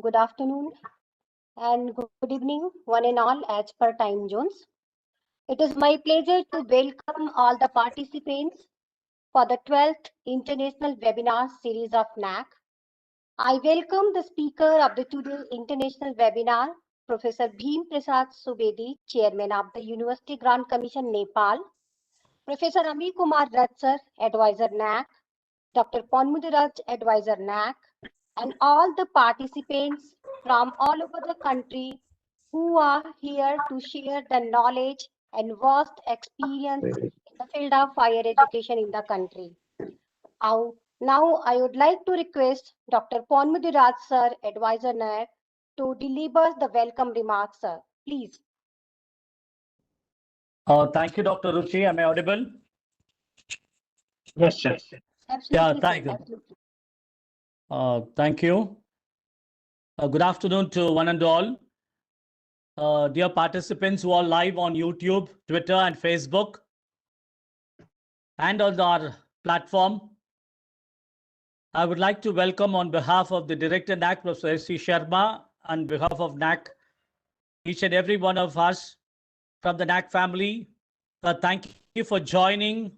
good afternoon, and good evening, one and all, as per time zones. It is my pleasure to welcome all the participants for the 12th International Webinar Series of NAAC. I welcome the speaker of the today's international webinar, Professor Bhim Prasad Subedi, Chairman of the University Grant Commission, Nepal, Professor Ami Kumar Ratsar, Advisor NAAC, Dr. Ponmudiraj, Advisor NAAC, and all the participants from all over the country who are here to share the knowledge and vast experience in the field of higher education in the country. Now I would like to request Dr. Ponmudiraj sir, Advisor NAAC, to deliver the welcome remarks, sir. Please. Thank you, Dr. Ruchi. Am I audible? Yes, yes. Absolutely, thank sir. you. Absolutely. Thank you. Good afternoon to one and all. Dear participants who are live on YouTube, Twitter, and Facebook, and on our platform, I would like to welcome on behalf of the Director NAAC, Professor S.C. Sharma, on behalf of NAAC, each and every one of us from the NAAC family. Thank you for joining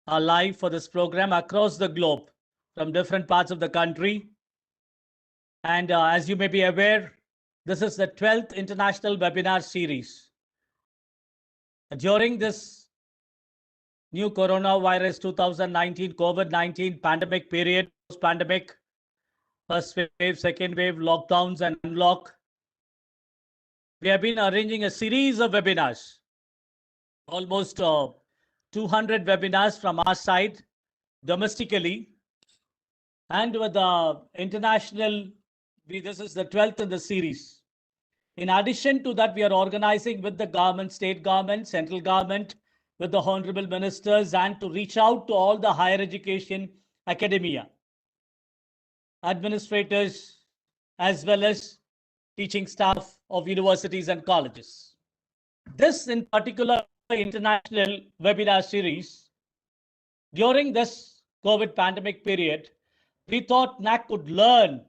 live for this program across the globe from different parts of the country. And as you may be aware, this is the 12th International Webinar Series. During this new coronavirus 2019 COVID-19 pandemic period, post-pandemic, first wave, second wave, lockdowns and unlock, we have been arranging a series of webinars, almost 200 webinars from our side domestically, and with the international, this is the 12th in the series. In addition to that, we are organizing with the government, state government, central government, with the honorable ministers, and to reach out to all the higher education academia, administrators, as well as teaching staff of universities and colleges. This in particular international webinar series, during this COVID pandemic period, we thought NAAC could learn.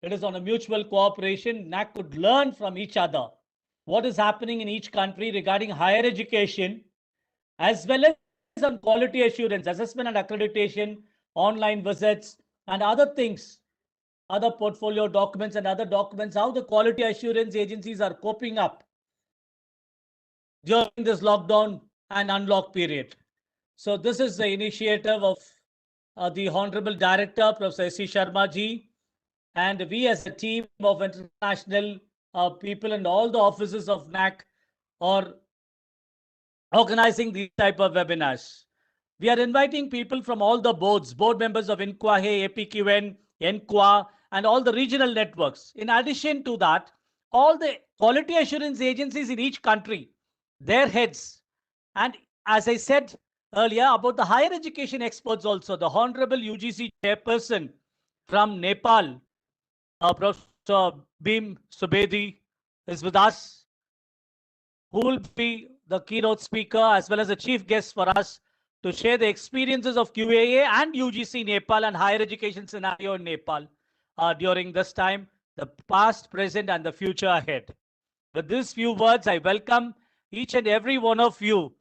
It is on a mutual cooperation. NAAC could learn from each other what is happening in each country regarding higher education, as well as on quality assurance, assessment and accreditation, online visits, and other things, other portfolio documents and other documents, how the quality assurance agencies are coping up during this lockdown and unlock period. So this is the initiative of the Honorable Director, Professor S.C. Sharma ji, and we as a team of international people and all the offices of NAAC are organizing these type of webinars. We are inviting people from all the boards, board members of INQAA, APQN, NQA, and all the regional networks. In addition to that, all the quality assurance agencies in each country, their heads, and as I said earlier about the higher education experts also, the Honorable UGC Chairperson from Nepal, Professor Bhim Subedi is with us, who will be the keynote speaker as well as the chief guest for us to share the experiences of QAA and UGC Nepal and higher education scenario in Nepal during this time, the past, present, and the future ahead. With these few words, I welcome each and every one of you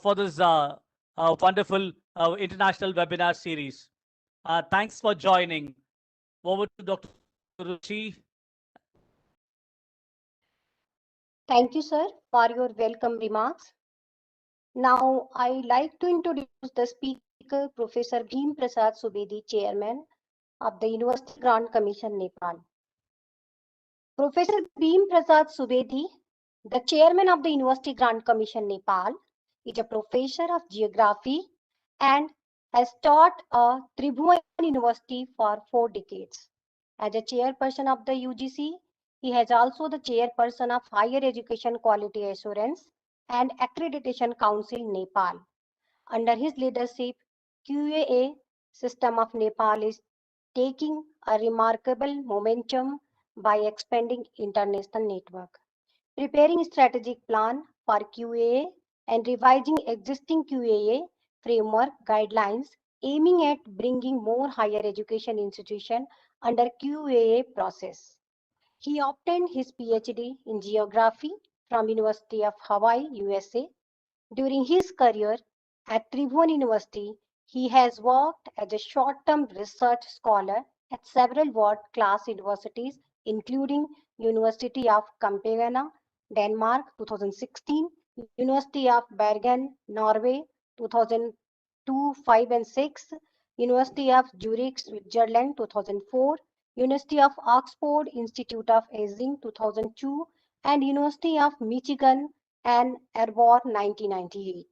for this wonderful international webinar series. Thanks for joining. Over to Dr. Ruchi. Thank you, sir, for your welcome remarks. Now, I like to introduce the speaker, Professor Bhim Prasad Subedi, Chairman of the University Grant Commission, Nepal. Professor Bhim Prasad Subedi, the Chairman of the University Grant Commission, Nepal, is a professor of geography and has taught at Tribhuvan University for 4 decades. As a chairperson of the UGC, he has also the chairperson of Higher Education Quality Assurance and Accreditation Council, Nepal. Under his leadership, QAA system of Nepal is taking a remarkable momentum by expanding international network, preparing strategic plan for QAA and revising existing QAA framework guidelines, aiming at bringing more higher education institutions under QAA process. He obtained his PhD in geography from University of Hawaii, USA. During his career at Tribhuvan University, he has worked as a short-term research scholar at several world-class universities, including University of Copenhagen, Denmark 2016, University of Bergen, Norway 2002, 5 and 6, University of Zurich, Switzerland 2004, University of Oxford Institute of Aging 2002, and University of Michigan and Arbor 1998.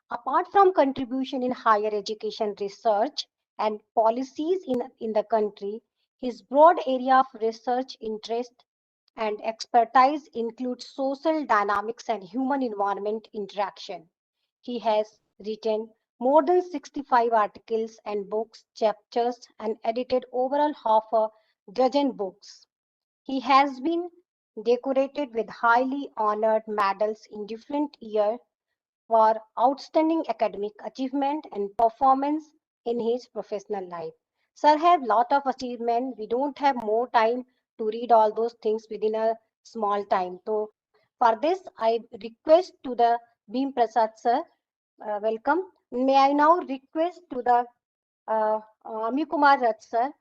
Apart from contribution in higher education research and policies in the country, his broad area of research interest and expertise includes social dynamics and human environment interaction. He has written more than 65 articles and books, chapters, and edited overall half a dozen books. He has been decorated with highly honored medals in different years for outstanding academic achievement and performance in his professional life. Sir have lot of achievement. We don't have more time to read all those things within a small time. So for this, I request to the Bhim Prasad sir, welcome. May I now request to the Ami Kumar Rath sir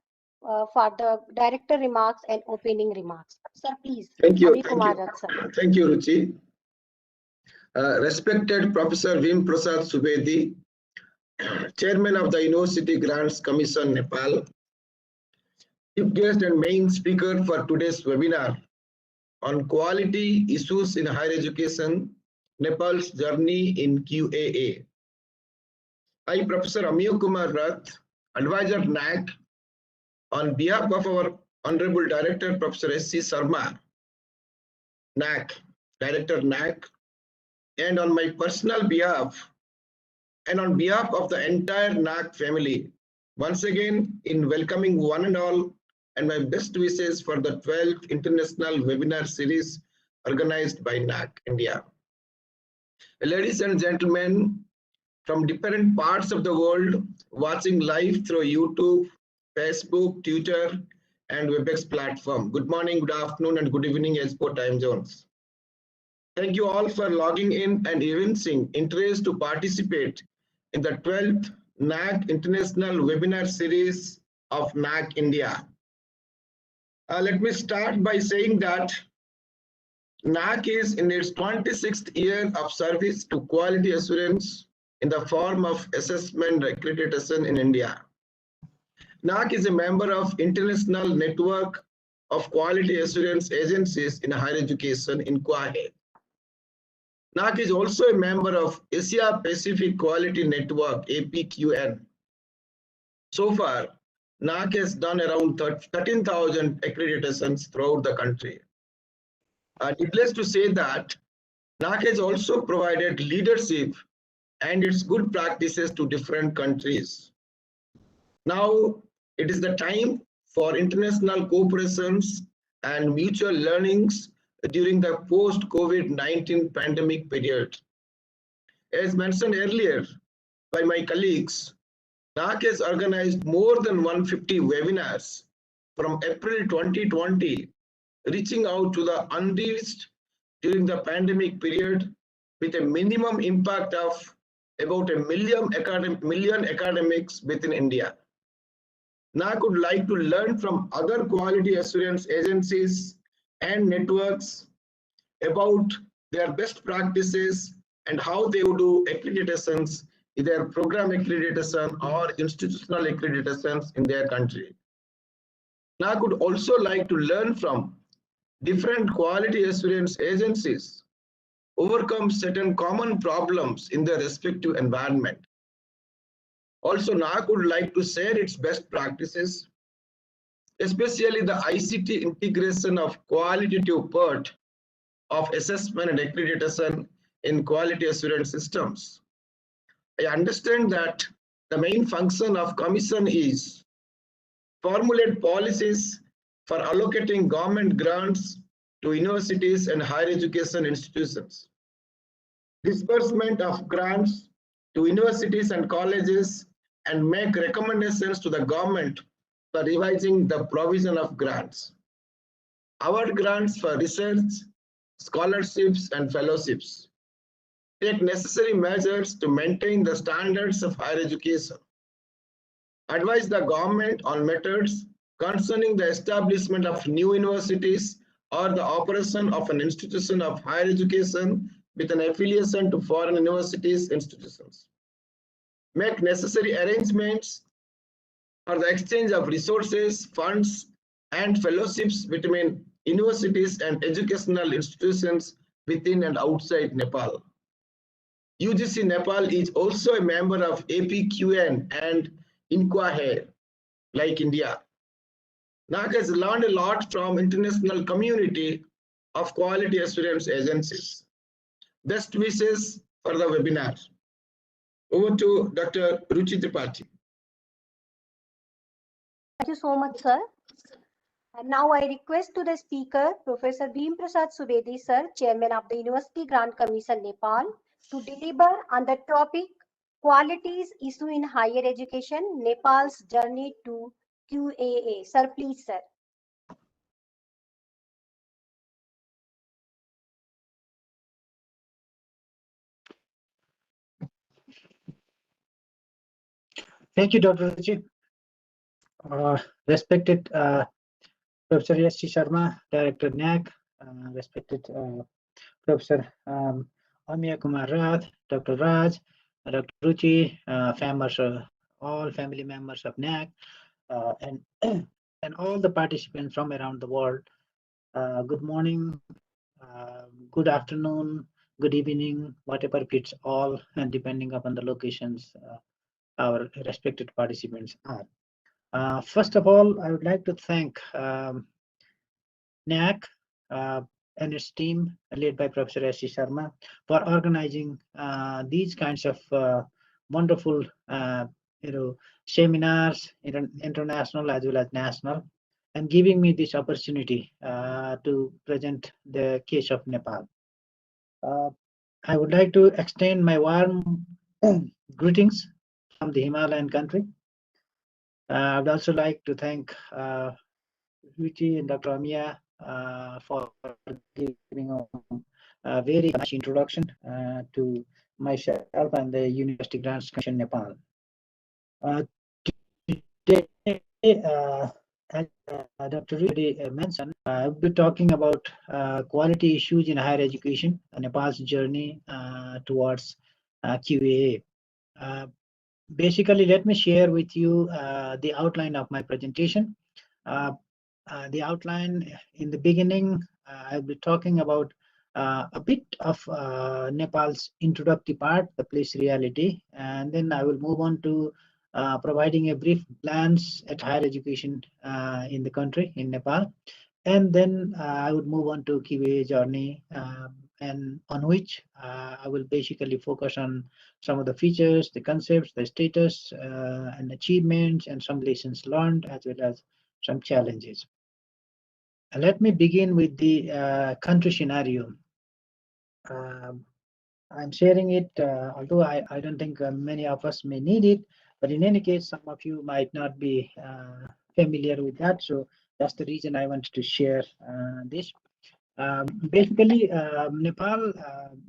for the director remarks and opening remarks. Sir, please, Thank you. Ami Kumar Rath sir. Thank you, Ruchi. Respected Professor Vim Prasad Subedi, Chairman of the University Grants Commission, Nepal, chief guest and main speaker for today's webinar on quality issues in higher education, Nepal's journey in QAA. I, Professor Amiyo Kumar Rath, Advisor NAAC, on behalf of our Honorable Director, Professor S.C. Sharma, NAAC, Director NAAC, and on my personal behalf and on behalf of the entire NAAC family, once again in welcoming one and all and my best wishes for the 12th International Webinar Series organized by NAAC-India. Ladies and gentlemen, from different parts of the world watching live through YouTube, Facebook, Twitter, and WebEx platform. Good morning, good afternoon, and good evening as per time zones. Thank you all for logging in and evincing interest to participate in the 12th NAAC International Webinar Series of NAAC-India. Let me start by saying that NAAC is in its 26th year of service to quality assurance in the form of assessment accreditation in India. NAAC is a member of International Network of Quality Assurance Agencies in Higher Education in QAA. NAAC is also a member of Asia Pacific Quality Network, APQN. So far, NAAC has done around 13,000 accreditations throughout the country. Needless to say that NAAC has also provided leadership and its good practices to different countries. Now, it is the time for international cooperations and mutual learnings during the post-COVID-19 pandemic period. As mentioned earlier by my colleagues, NAAC has organized more than 150 webinars from April 2020, reaching out to the unreached during the pandemic period with a minimum impact of about a million academics within India. NAAC would like to learn from other quality assurance agencies and networks about their best practices and how they would do accreditations, either program accreditation or institutional accreditations in their country. NAAC would also like to learn from different quality assurance agencies, overcome certain common problems in their respective environment. Also, NAAC would like to share its best practices, especially the ICT integration of qualitative part of assessment and accreditation in quality assurance systems. I understand that the main function of Commission is formulate policies for allocating government grants to universities and higher education institutions, disbursement of grants to universities and colleges, and make recommendations to the government for revising the provision of grants. award grants for research, scholarships, and fellowships, take necessary measures to maintain the standards of higher education, advise the government on methods concerning the establishment of new universities or the operation of an institution of higher education with an affiliation to foreign universities institutions, make necessary arrangements for the exchange of resources, funds, and fellowships between universities and educational institutions within and outside Nepal. UGC Nepal is also a member of APQN and QAA, like India. NAAC has learned a lot from international community of quality assurance agencies. Best wishes for the webinar. Over to Dr. Ruchi Tripathi. Thank you so much, sir. And now I request to the speaker, Professor Bhim Prasad Subedi, sir, Chairman of the University Grant Commission, Nepal, to deliver on the topic Qualities Issue in Higher Education, Nepal's Journey to QAA. Sir, please, sir. Thank you, Dr. Ruchi. Respected Professor S.C. Sharma, Director NAAC, respected Professor Amiya Kumar Rath, Dr. Raj, Dr. Ruchi, all family members of NAAC, and and all the participants from around the world. Good morning, good afternoon, good evening, whatever fits all, and depending upon the locations our respected participants are. First of all, I would like to thank NAAC and its team led by Professor S.C. Sharma for organizing these kinds of wonderful seminars, international as well as national, and giving me this opportunity to present the case of Nepal. I would like to extend my warm greetings from the Himalayan country. I would also like to thank Ruchi and Dr. Amiya for giving a very nice introduction to myself and the University Grants Commission Nepal. Today, as Dr. Ruchi mentioned, I'll be talking about quality issues in higher education, Nepal's journey towards QAA. Basically, let me share with you the outline of my presentation. The outline in the beginning, I'll be talking about a bit of Nepal's introductory part, the place reality, and then I will move on to providing a brief glance at higher education in the country, in Nepal, and then I would move on to QAA journey, and on which I will basically focus on some of the features, the concepts, the status, and achievements, and some lessons learned, as well as some challenges. Let me begin with the country scenario. I'm sharing it, although I don't think many of us may need it, but in any case, some of you might not be familiar with that. So that's the reason I wanted to share this. Basically, Nepal,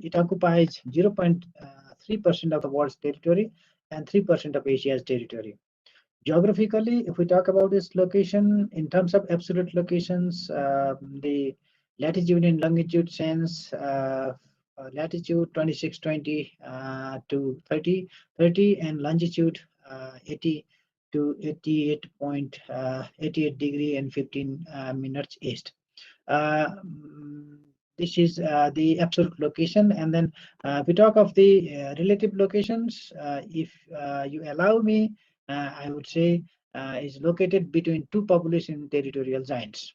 it occupies 0.3% of the world's territory and 3% of Asia's territory. Geographically, if we talk about its location in terms of absolute locations, the latitude and longitude sense, latitude 2620 to 30, and longitude 80 to 88 degree and 15 minutes east. This is the absolute location, and then if we talk of the relative locations, if you allow me, I would say is located between two population territorial giants.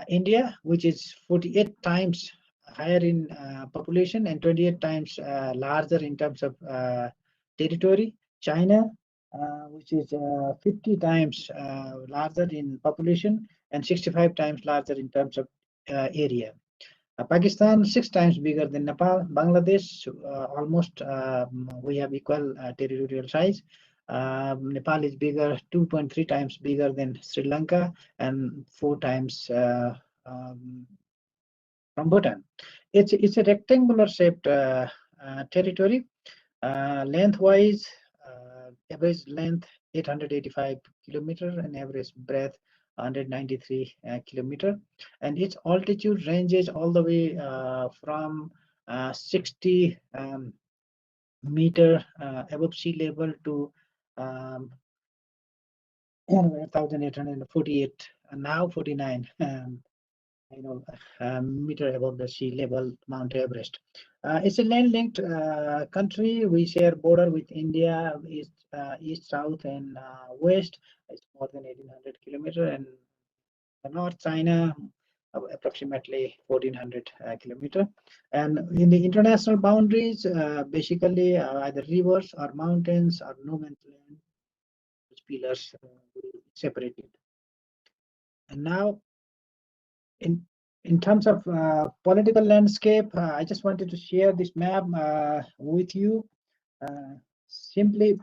India, which is 48 times higher in population and 28 times larger in terms of territory. China, which is 50 times larger in population and 65 times larger in terms of area. Pakistan, 6 times bigger than Nepal. Bangladesh, almost we have equal territorial size. Nepal is bigger, 2.3 times bigger than Sri Lanka, and 4 times from Bhutan. It's a rectangular shaped territory. Lengthwise, average length 885 kilometer and average breadth 193 kilometer, and its altitude ranges all the way from 60 meter above sea level to 1,848, now 49 meter above the sea level, Mount Everest. It's a land-linked country. We share border with India, east, south, and west. It's more than 1,800 kilometer, and the North China approximately 1,400 kilometer. And in the international boundaries, basically either rivers or mountains or no man's land, which pillars separated. And now, in terms of political landscape, I just wanted to share this map with you, simply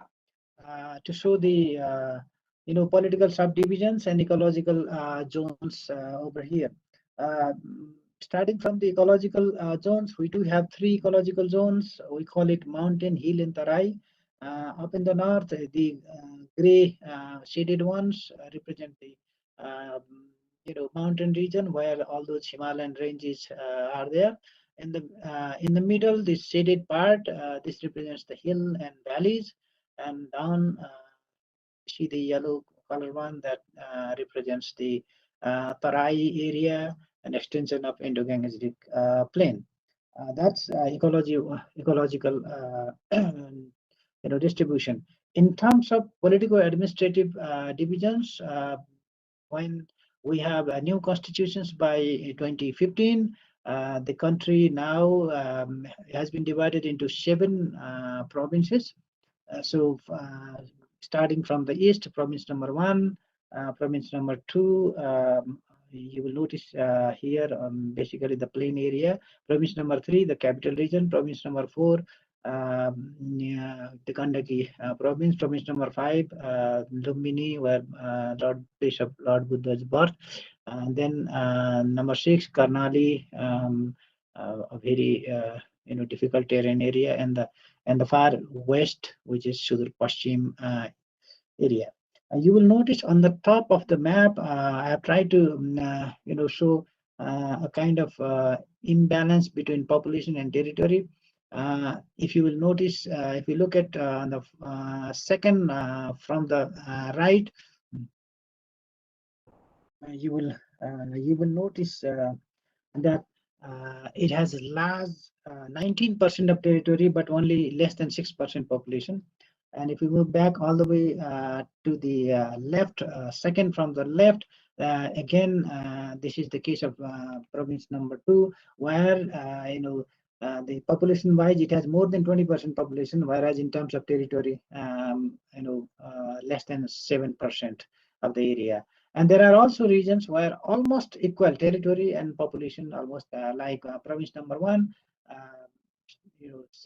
to show the political subdivisions and ecological zones over here. Starting from the ecological zones, we do have 3 ecological zones. We call it mountain, hill, and tarai. Up in the north, the gray shaded ones represent the mountain region where all those Himalayan ranges are there. In the middle, this shaded part, this represents the hill and valleys, and down see the yellow color one that represents the Tarai area, an extension of Indo-Gangetic plain. That's ecological distribution. In terms of political administrative divisions, when we have new constitutions by 2015, the country now has been divided into 7 provinces. So starting from the east, province number 1, province number 2, you will notice here basically the plain area. Province number 3, the capital region. Province number 4, the Gandaki province. Province number 5, Lumbini, where place of Lord Buddha's birth. And then number 6, Karnali, a very difficult terrain area, and the far west, which is Sudur Paschim area. You will notice on the top of the map, I have tried to show a kind of imbalance between population and territory. If you will notice, if you look at the second from the right, you will notice that it has a large 19% of territory, but only less than 6% population. And if we move back all the way to the left, second from the left, again, this is the case of province number 2, where the population-wise, it has more than 20% population, whereas in terms of territory, less than 7% of the area. And there are also regions where almost equal territory and population, almost like province number 1,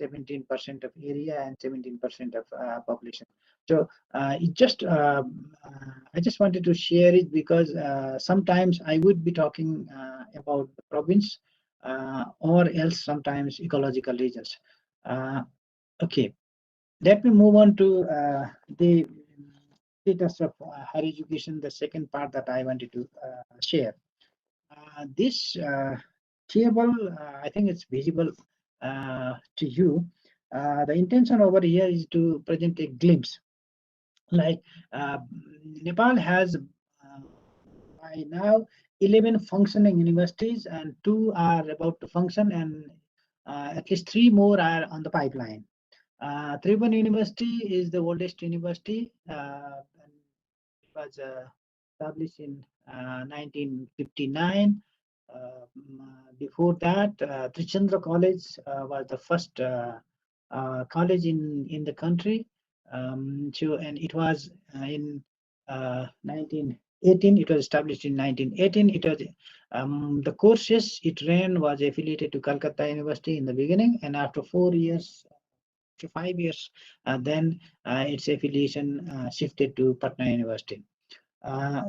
17% of area and 17% of population. So I just wanted to share it because sometimes I would be talking about the province or else sometimes ecological regions. Okay, let me move on to the status of higher education, the second part that I wanted to share. This table, I think it's visible to you. The intention over here is to present a glimpse. Like Nepal has by now 11 functioning universities, and 2 are about to function, and at least 3 more are on the pipeline. Tribhuvan University is the oldest university. It was established in 1959. Before that, Trichandra College was the first college in the country. And it was in 1918. It was established in 1918. It was the courses it ran was affiliated to Calcutta University in the beginning, and after 4 years. To 5 years, then its affiliation shifted to Patna University.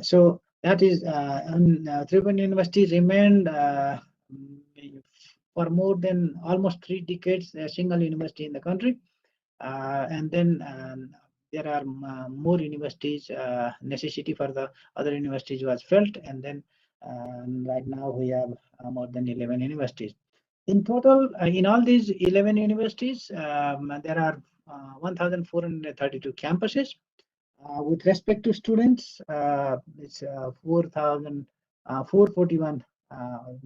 So That is, Tribhuvan University remained for more than almost 3 decades a single university in the country. And then there are more universities, necessity for the other universities was felt, and then right now we have more than 11 universities. In total, in all these 11 universities, there are 1,432 campuses. With respect to students, it's 441,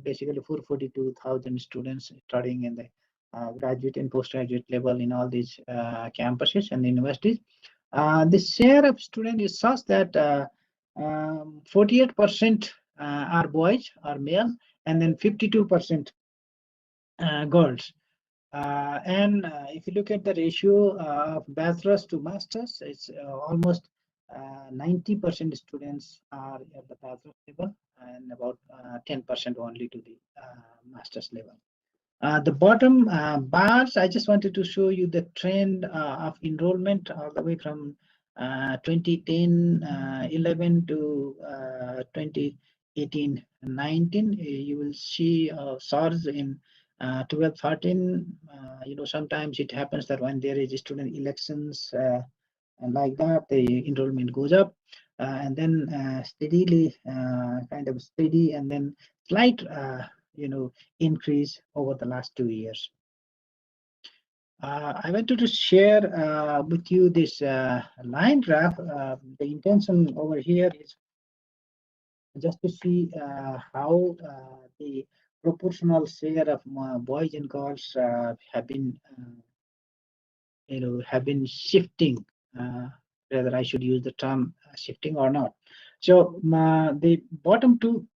basically 442,000 students studying in the graduate and postgraduate level in all these campuses and universities. The share of students is such that 48% are boys or male, and then 52% girls. And if you look at the ratio of bachelor's to master's, it's almost 90% students are at the bachelor's level and about 10% only to the master's level. The bottom bars, I just wanted to show you the trend of enrollment all the way from 2010, 11 to 2018, 19. You will see a surge in 12, 13. Sometimes it happens that when there is student elections and like that, the enrollment goes up, and then steadily, kind of steady, and then slight, increase over the last 2 years. I wanted to share with you this line graph. The intention over here is just to see how the proportional share of boys and girls have been shifting, whether I should use the term shifting or not. So the bottom two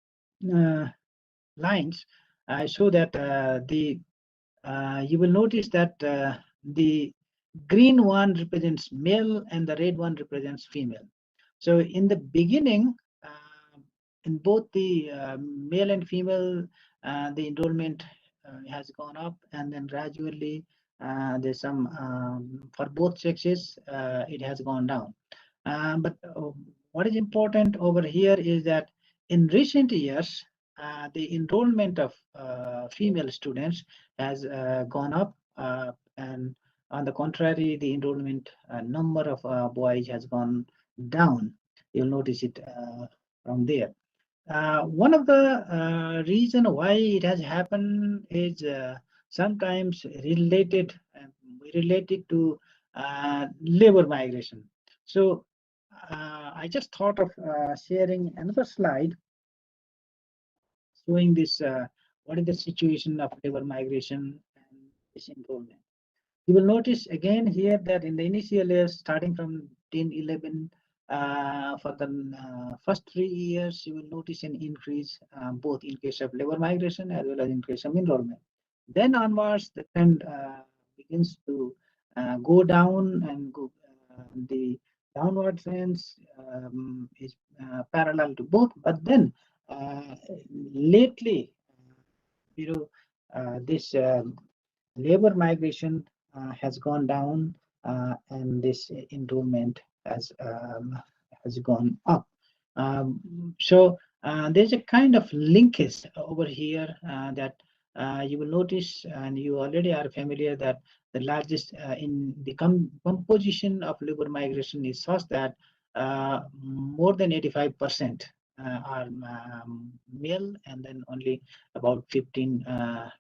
lines show that you will notice that the green one represents male and the red one represents female. So in the beginning, in both the male and female, the enrollment has gone up, and then gradually there's some for both sexes it has gone down. But what is important over here is that in recent years, the enrollment of female students has gone up, and on the contrary, the enrollment number of boys has gone down. You'll notice it from there. One of the reason why it has happened is sometimes related to labor migration. So I just thought of sharing another slide showing this what is the situation of labor migration and this enrollment. You will notice again here that in the initial years, starting from 10, 11, for the first 3 years, you will notice an increase both in case of labor migration as well as in case of enrollment. Then onwards, the trend begins to go down, and the downward trends is parallel to both. But then lately, this labor migration has gone down, and this enrollment has gone up. So there's a kind of linkage over here that you will notice, and you already are familiar that the largest in the composition of labor migration is such that more than 85% are male, and then only about 15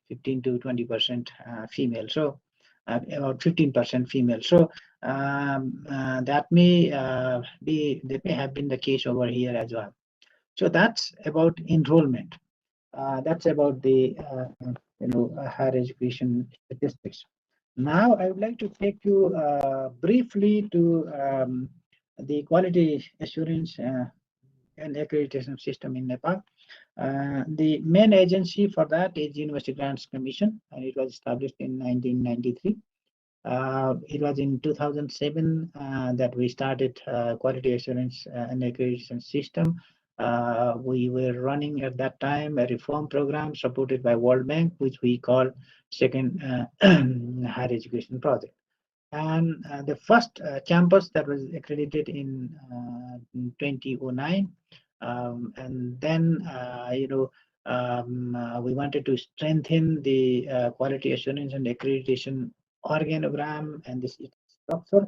to 20% female. So about 15% female. So that may have been the case over here as well. So that's about enrollment. That's about the higher education statistics. Now I would like to take you briefly to the quality assurance and accreditation system in Nepal. The main agency for that is University Grants Commission, and it was established in 1993. It was in 2007 that we started quality assurance and accreditation system. We were running at that time a reform program supported by World Bank, which we call second higher education project. And the first campus that was accredited in 2009 And then we wanted to strengthen the quality assurance and accreditation organogram and this structure.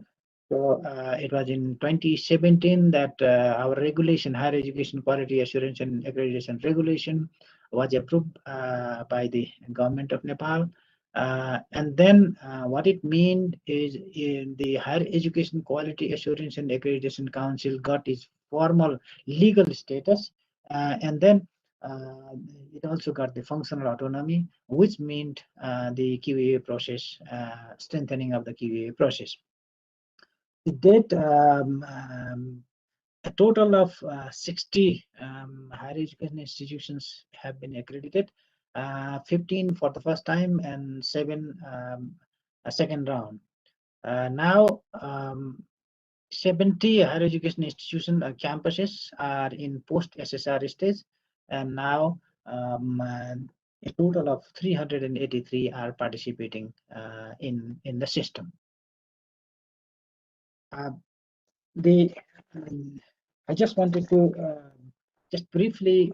So it was in 2017 that our regulation, higher education quality assurance and accreditation regulation, was approved by the government of Nepal. And then what it meant is in the Higher Education Quality Assurance and Accreditation Council got its formal legal status, and then it also got the functional autonomy, which meant the QAA process, strengthening of the QAA process. To date, a total of 60 higher education institutions have been accredited, 15 for the first time and 7 a second round. Now 70 higher education institution campuses are in post-SSR stage, and now a total of 383 are participating in the system. I just wanted to just briefly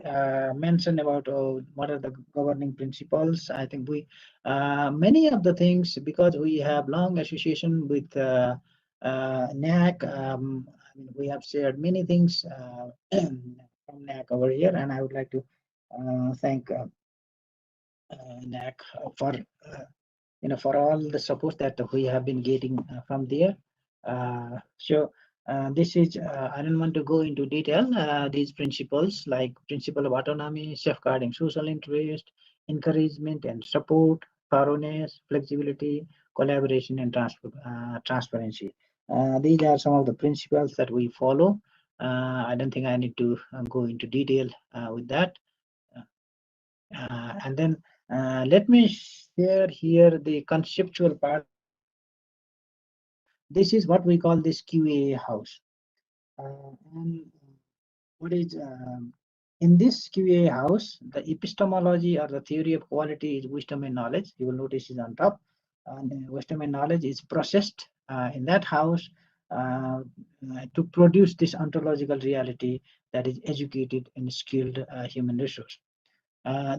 mention about what are the governing principles. I think we many of the things, because we have long association with NAAC, we have shared many things from NAAC over here, and I would like to thank NAAC for for all the support that we have been getting from there. This is, I don't want to go into detail, these principles like principle of autonomy, safeguarding social interest, encouragement and support, thoroughness, flexibility, collaboration and transparency. These are some of the principles that we follow. I don't think I need to go into detail with that. And then let me share here the conceptual part. This is what we call this QAA house. And what is in this QAA house, the epistemology or the theory of quality is wisdom and knowledge. You will notice is on top, and wisdom and knowledge is processed in that house to produce this ontological reality that is educated and skilled human resource.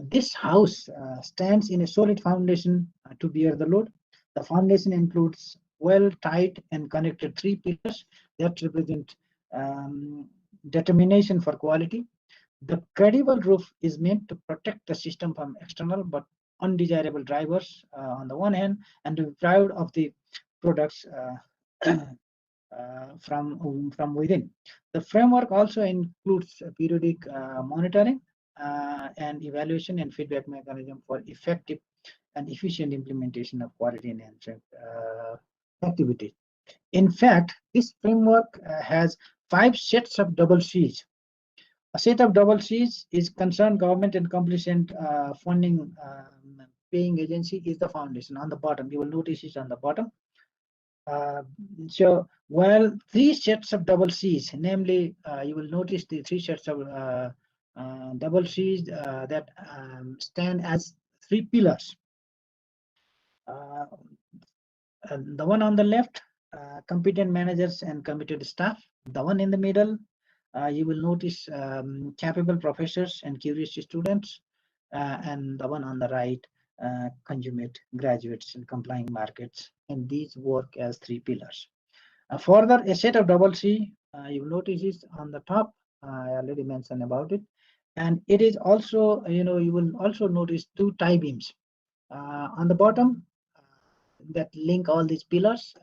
This house stands in a solid foundation to bear the load. The foundation includes well tied and connected 3 pillars that represent determination for quality. The credible roof is meant to protect the system from external but undesirable drivers on the one hand, and to be proud of the products from within. The framework also includes periodic monitoring and evaluation and feedback mechanism for effective and efficient implementation of quality enhancement activities. In fact, this framework has 5 sets of double C's. A set of double C's is concerned government and complicit funding paying agency is the foundation on the bottom. You will notice it on the bottom. So, well, 3 sets of double C's, namely, you will notice the 3 sets of double C's that stand as 3 pillars. The one on the left, competent managers and committed staff. The one in the middle, you will notice capable professors and curious students. And the one on the right, consummate graduates and complying markets. And these work as 3 pillars. Further, a set of double C, you will notice is on the top. I already mentioned about it. And it is also, you will also notice 2 tie beams on the bottom that link all these pillars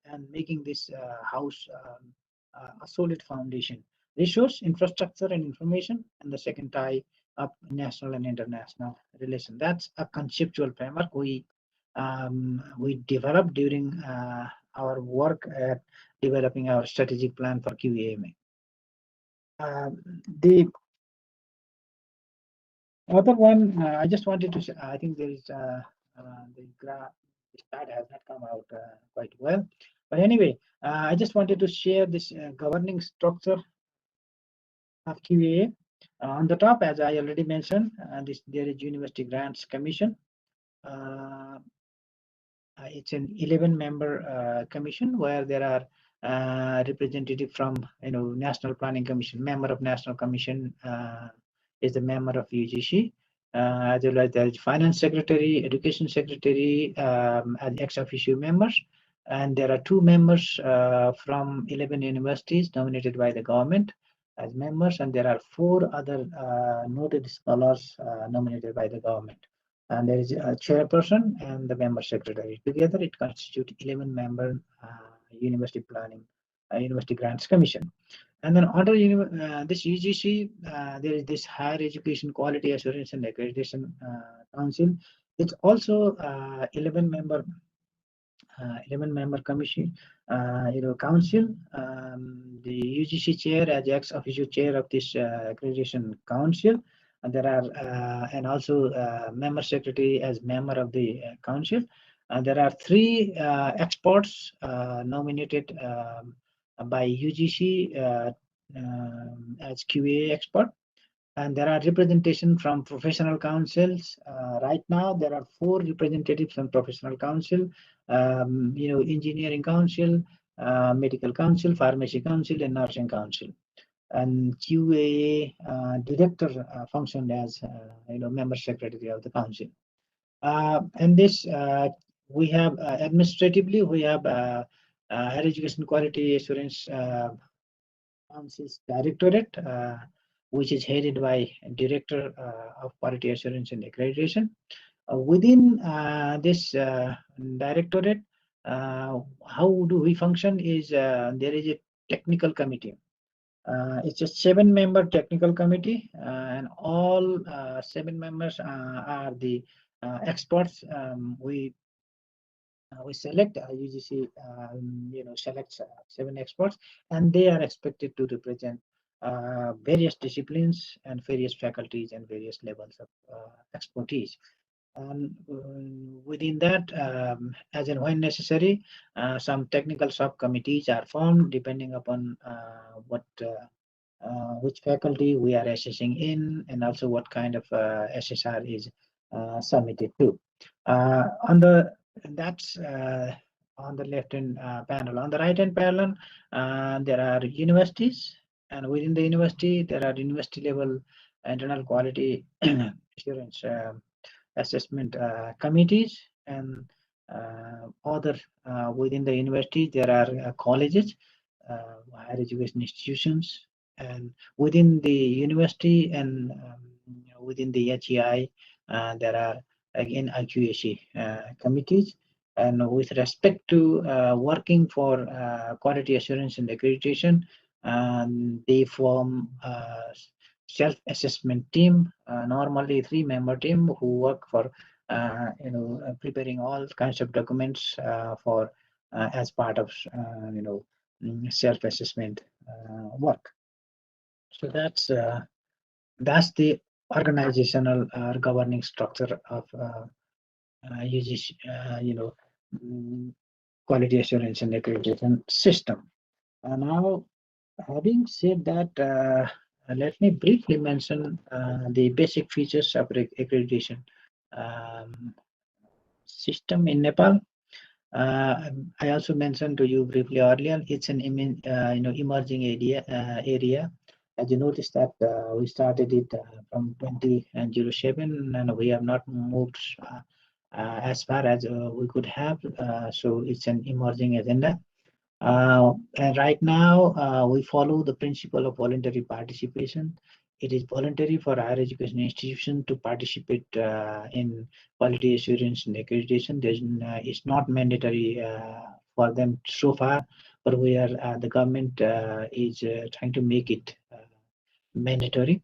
and making this house a solid foundation. Resource, infrastructure, and information, and the second tie up national and international relation. That's a conceptual framework we developed during our work at developing our strategic plan for QAA. The other one I just wanted to say, I think there is the slide has not come out quite well, but anyway, I just wanted to share this governing structure of QAA. On the top, as I already mentioned, there is University Grants Commission. It's an 11-member commission where there are representative from National Planning Commission, member of National Commission is the member of UGC, as well as there is Finance Secretary, Education Secretary as ex officio members, and there are 2 members from 11 universities nominated by the government as members, and there are 4 other noted scholars nominated by the government. And there is a chairperson and the member secretary. Together, it constitutes 11-member University Planning, University Grants Commission. And then under this UGC, there is this Higher Education Quality Assurance and Accreditation Council. It's also 11-member commission, council. The UGC chair as ex officio chair of this accreditation council. And there are and also member secretary as member of the council. And there are 3 experts nominated by UGC as QAA expert. And there are representation from professional councils. Right now, there are 4 representatives from professional council, engineering council, medical council, pharmacy council, and nursing council. And QAA director functioned as member secretary of the council. And this we have administratively we have Higher Education Quality Assurance Council's directorate, which is headed by Director of Quality Assurance and Accreditation. Within this directorate, how do we function is there is a technical committee. It's a 7-member technical committee, and all 7 members are the experts. We select UGC, selects 7 experts, and they are expected to represent various disciplines and various faculties and various levels of expertise. And within that, as and when necessary, some technical subcommittees are formed depending upon which faculty we are assessing in, and also what kind of SSR is submitted to. That's on the left-hand panel. On the right-hand panel, there are universities, and within the university, there are university-level internal quality assurance assessment committees, and other within the university, there are colleges, higher education institutions, and within the university and within the HEI, there are again QAC committees. And with respect to working for quality assurance and accreditation, they form self-assessment team, normally 3-member team who work for preparing all kinds of documents for as part of self-assessment work. So that's the organizational governing structure of UGC, quality assurance and accreditation system. Now, having said that, let me briefly mention the basic features of accreditation system in Nepal. I also mentioned to you briefly earlier, it's an emerging area. As you notice that we started it from 2007, and we have not moved as far as we could have. So it's an emerging agenda. And right now, we follow the principle of voluntary participation. It is voluntary for higher education institutions to participate in quality assurance and accreditation. It's not mandatory for them so far, but we are the government is trying to make it mandatory,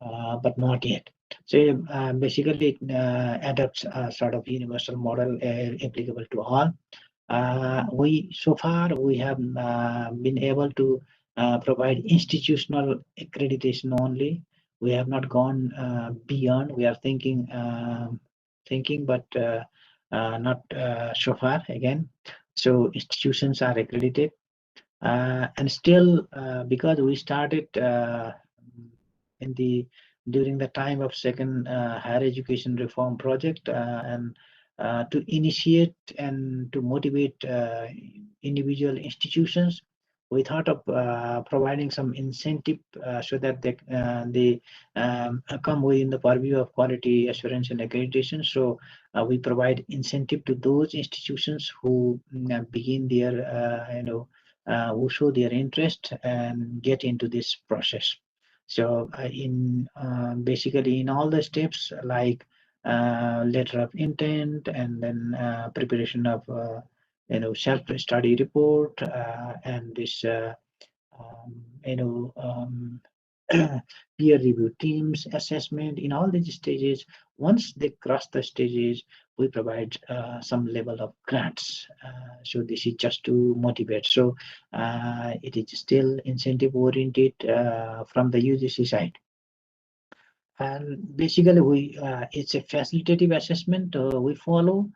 but not yet. So basically, it adopts a sort of universal model applicable to all. So far we have been able to provide institutional accreditation only. We have not gone beyond. We are thinking, but not so far again. So institutions are accredited, and still because we started during the time of second higher education reform project, and to initiate and to motivate individual institutions. We thought of providing some incentive so that they come within the purview of quality assurance and accreditation. So we provide incentive to those institutions who begin their who show their interest and get into this process. So in basically in all the steps like letter of intent and then preparation of self-study report and this peer review teams assessment. In all these stages, once they cross the stages, we provide some level of grants. So this is just to motivate. So it is still incentive oriented from the UGC side. And basically it's a facilitative assessment we follow.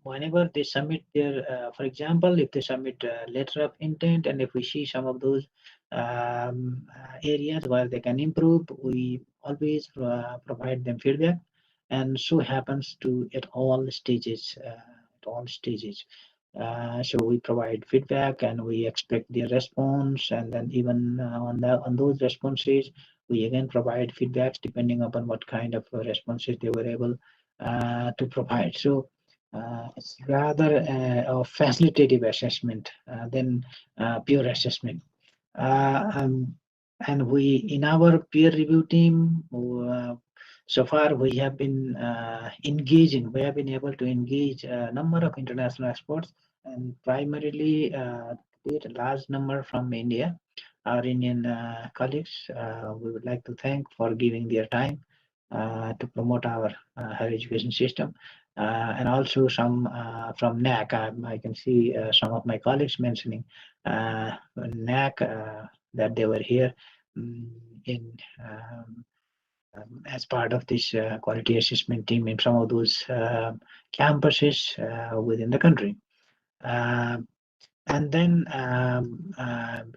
Whenever they submit their for example, if they submit a letter of intent, and if we see some of those areas where they can improve, we always provide them feedback, and so happens to at all stages. So we provide feedback and we expect their response, and then even on those responses we again provide feedbacks depending upon what kind of responses they were able to provide. So it's rather a facilitative assessment than pure assessment. And we, in our peer review team, so far we have been we have been able to engage a number of international experts, and primarily a large number from India. Our Indian colleagues, we would like to thank for giving their time to promote our higher education system. And also some from NAAC. I can see some of my colleagues mentioning NAAC, that they were here in as part of this quality assessment team in some of those campuses within the country. And then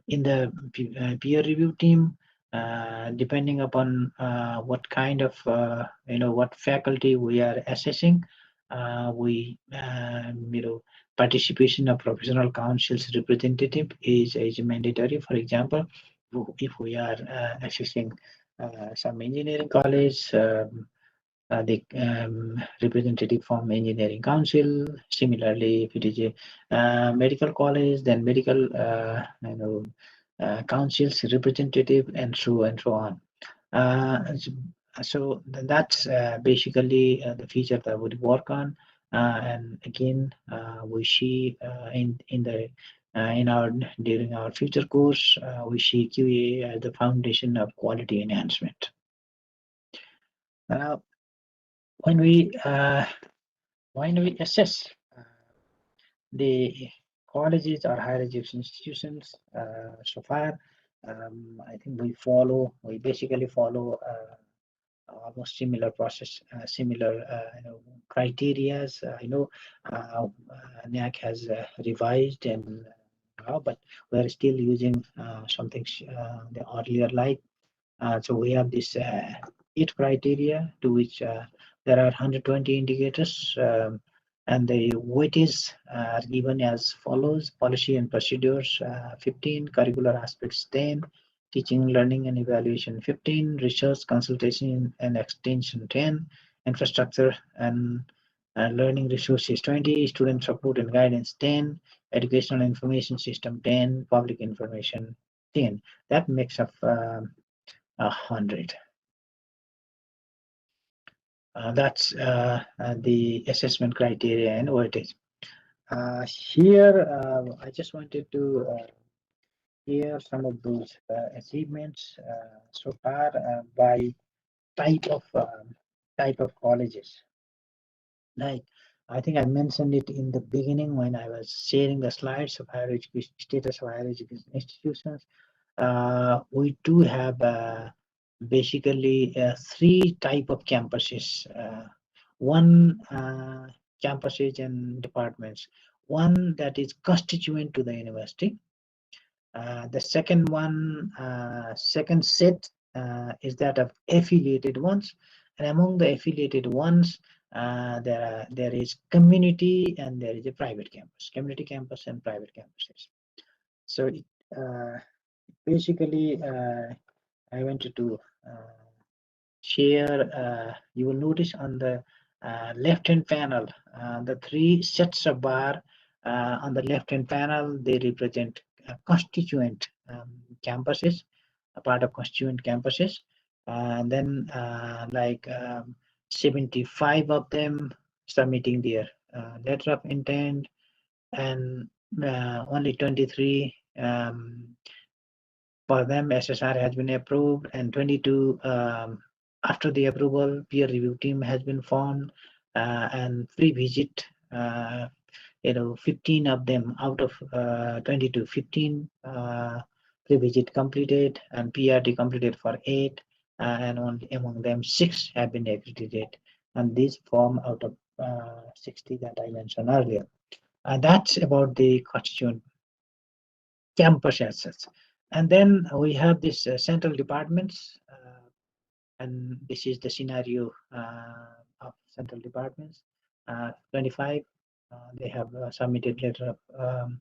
in the peer review team, depending upon what kind of what faculty we are assessing, we participation of professional councils representative is mandatory. For example, if we are assessing some engineering college, the representative from engineering council. Similarly, if it is a medical college, then medical council's representative, and so on. So that's basically the feature that we work on. And again, we see during our future course, we see QAA as the foundation of quality enhancement. Now, when we assess the colleges or higher education institutions, so far, I think we basically follow almost similar process, similar criteria. I know NAAC has revised and but we are still using something the earlier like. So we have this 8 criteria to which there are 120 indicators, and the weightage are given as follows: policy and procedures 15, curricular aspects 10, teaching, learning and evaluation 15, research, consultation and extension 10, infrastructure and learning resources 20, student support and guidance 10, educational information system 10, public information 10. That makes up 100. That's the assessment criteria and weightage. Here, I just wanted to share some of those achievements so far by type of colleges. Like, I think I mentioned it in the beginning when I was sharing the slides of higher education status of higher education institutions. We do have basically 3 type of campuses. One campuses and departments. One that is constituent to the university. The second one, second set is that of affiliated ones, And among the affiliated ones, there is community and there is a private campus, community campus and private campuses. So basically, I wanted to share. You will notice on the left-hand panel, the three sets of bar on the left-hand panel, they represent constituent campuses, a part of constituent campuses. And then 75 of them submitting their letter of intent, and only 23 for them SSR has been approved, and 22 after the approval peer review team has been formed, and pre-visit 15 of them out of 22, 15 pre-visit completed, and PRT completed for 8, and only among them 6 have been accredited, and these form out of 60 that I mentioned earlier. And that's about the constituent campus assets. And then we have this central departments, and this is the scenario of central departments. 25, they have submitted letter of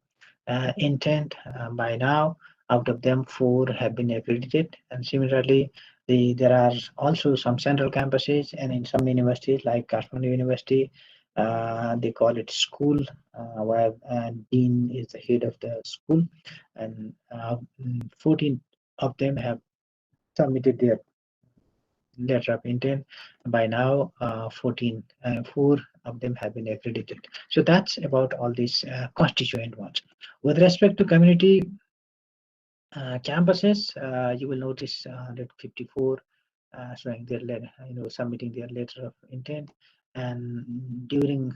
intent by now. Out of them, 4 have been accredited. And similarly, there are also some central campuses, and in some universities like Kathmandu University, they call it school, where dean is the head of the school, and 14 of them have submitted their letter of intent. By now, 4 of them have been accredited. So that's about all these constituent ones. With respect to community campuses, you will notice 154 showing their letter, submitting their letter of intent, and during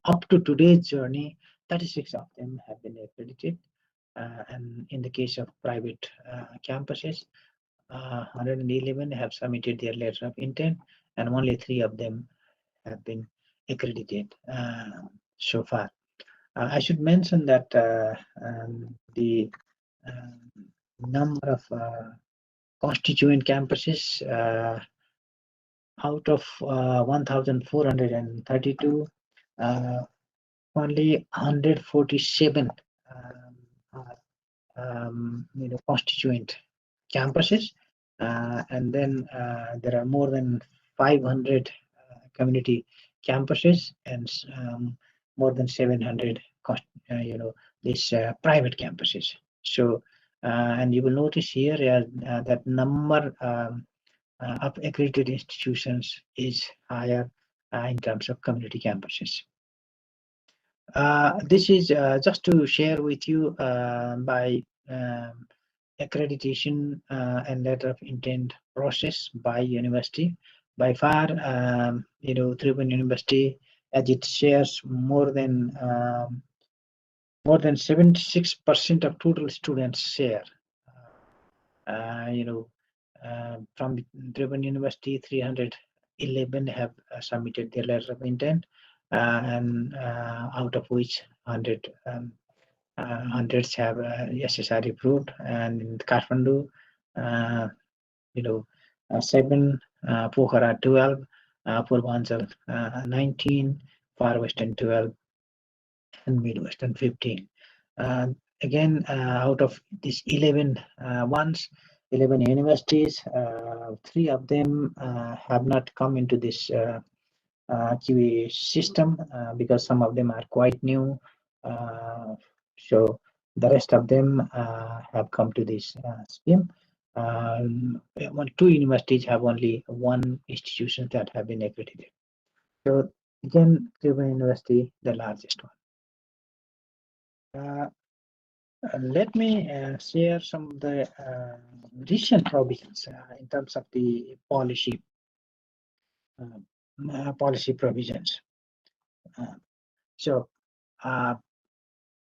up to today's journey, 36 of them have been accredited. And in the case of private campuses, 111 have submitted their letter of intent, and only 3 of them have been accredited so far. I should mention that the number of constituent campuses out of 1,432, only 147 are constituent campuses, and then there are more than 500 community campuses, and more than 700 these private campuses. So and you will notice here that number of accredited institutions is higher in terms of community campuses. This is just to share with you by accreditation and letter of intent process by university. By far, Tribhuvan University, as it shares more than 76% of total students share. From Tribhuvan University, 311 have submitted their letter of intent, and out of which 100 hundreds have SSR approved, and in Kathmandu, 7, Pokhara 12, Purvanchal 19, Far Western 12, and Midwestern 15. Again, out of these 11 11 universities, 3 of them have not come into this QAA system because some of them are quite new. So the rest of them have come to this scheme. 2 universities have only 1 institution that have been accredited. So again, Tribhuvan University, the largest one. Let me share some of the recent provisions in terms of the policy provisions. So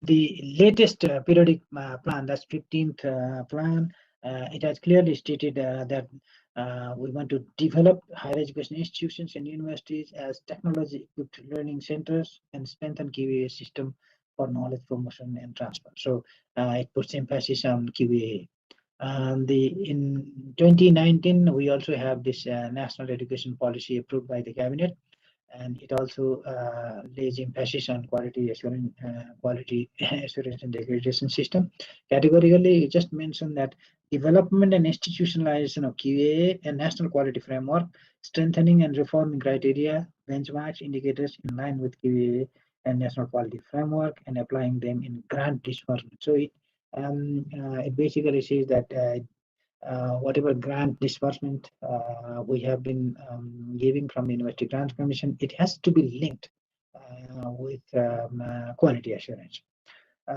the latest periodic plan, that's 15th plan, it has clearly stated that we want to develop higher education institutions and universities as technology-equipped learning centers and strengthen QAA system for knowledge promotion and transfer. So it puts emphasis on QAA. In 2019, we also have this national education policy approved by the cabinet, and it also lays emphasis on quality assurance, and accreditation system. Categorically, it just mentioned that development and institutionalization of QAA and national quality framework, strengthening and reforming criteria, benchmarks, indicators in line with QAA and national quality framework, and applying them in grant disbursement. So it basically says that whatever grant disbursement we have been giving from the University Grants Commission, it has to be linked with quality assurance.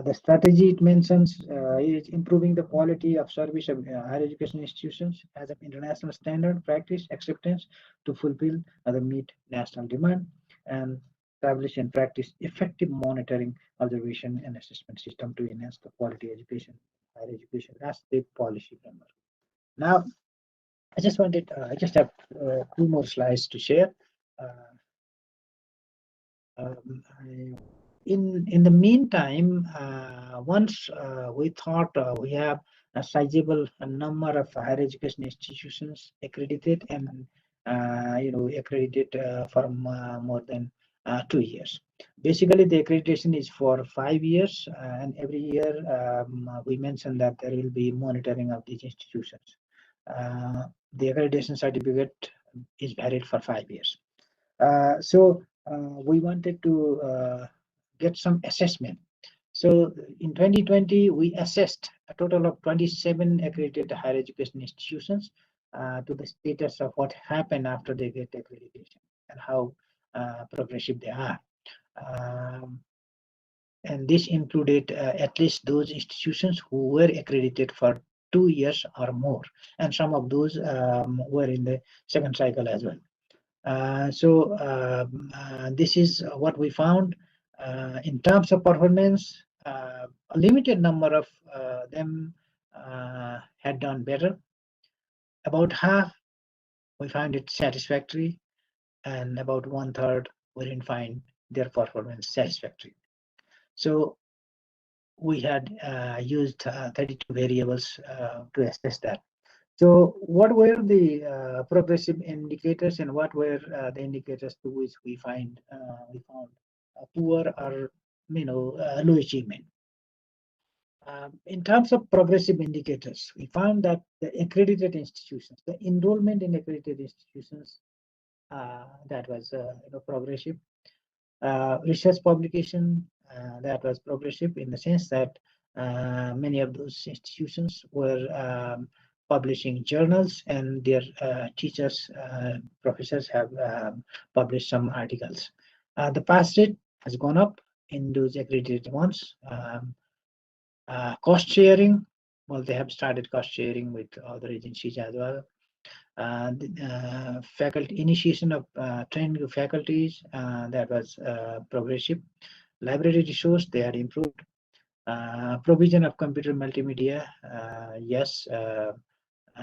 The strategy it mentions is improving the quality of service of higher education institutions as an international standard, practice, acceptance to fulfill the meet national demand, and establish and practice effective monitoring, observation, and assessment system to enhance the quality education, higher education. That's the policy framework. Now, I just have 2 more slides to share. In the meantime, once we thought we have a sizable number of higher education institutions accredited and accredited for more than 2 years. Basically, the accreditation is for 5 years, and every year we mentioned that there will be monitoring of these institutions. The accreditation certificate is valid for 5 years. So we wanted to get some assessment. So in 2020, we assessed a total of 27 accredited higher education institutions to the status of what happened after they get accreditation and how progressive they are. And this included at least those institutions who were accredited for 2 years or more, and some of those were in the second cycle as well. This is what we found. In terms of performance, a limited number of them had done better. About half, we found it satisfactory, and about 1/3 we didn't find their performance satisfactory. So we had used 32 variables to assess that. So what were the progressive indicators, and what were the indicators to which we found poor or low achievement? In terms of progressive indicators, we found that the accredited institutions, the enrollment in accredited institutions, that was progressive. Research publication, that was progressive in the sense that many of those institutions were publishing journals, and their teachers, professors have published some articles. The pass rate has gone up in those accredited ones. Cost sharing, well, they have started cost sharing with other agencies as well. Faculty initiation of training of faculties, that was progressive. Library resource, they had improved. Provision of computer multimedia, yes,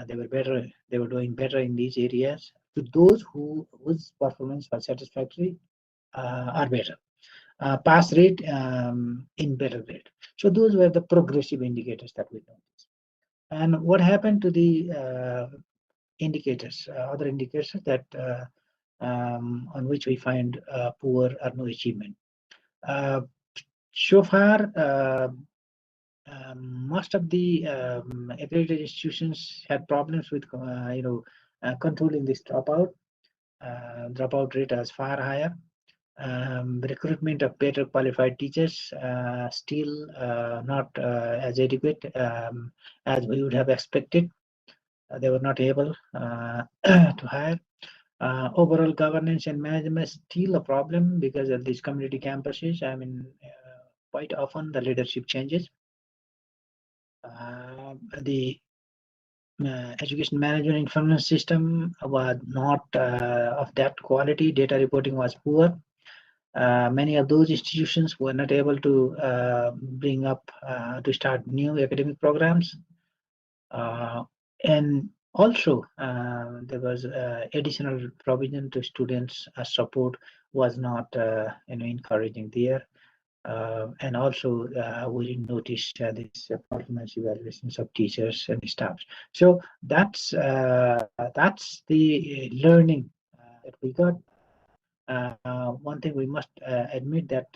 they were better. They were doing better in these areas. To those whose performance was satisfactory, are better. Pass rate in better grade. So those were the progressive indicators that we noticed. And what happened to the indicators, other indicators that on which we find poor or no achievement? So far, most of the accredited institutions had problems with controlling this dropout. Dropout rate is far higher. Recruitment of better qualified teachers still not as adequate as we would have expected. They were not able to hire. Overall governance and management is still a problem because of these community campuses. I mean, quite often the leadership changes. The education management information system was not of that quality. Data reporting was poor. Many of those institutions were not able to bring up to start new academic programs. And also, there was additional provision to students support was not encouraging there. And also we notice this performance evaluations of teachers and staff. So that's the learning that we got. One thing we must admit that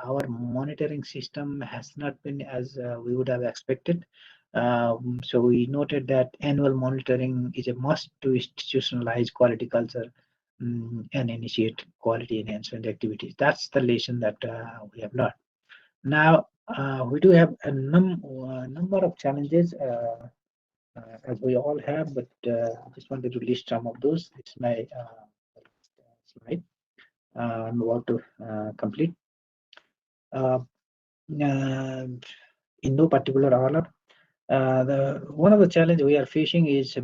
our monitoring system has not been as we would have expected. So we noted that annual monitoring is a must to institutionalize quality culture and initiate quality enhancement activities. That's the lesson that we have learned. Now, we do have a number of challenges, as we all have, but I just wanted to list some of those. It's my slide. I'm about to complete. In no particular order, one of the challenges we are facing is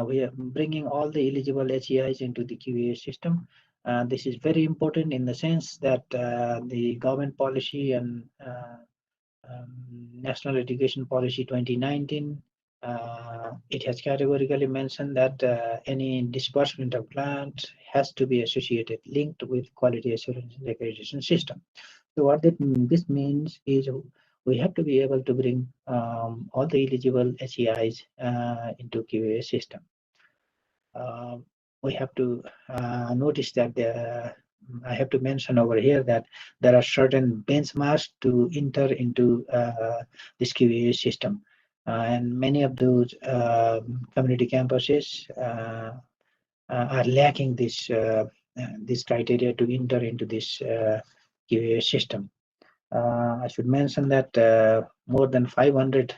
we are bringing all the eligible HEIs into the QAA system. This is very important in the sense that the government policy and National Education Policy 2019, it has categorically mentioned that any disbursement of grants has to be associated, linked with quality assurance and accreditation system. So what this means is we have to be able to bring all the eligible HEIs into QAA system. We have to notice that I have to mention over here that there are certain benchmarks to enter into this QAA system. And many of those community campuses are lacking this criteria to enter into this QAA system. I should mention that more than 500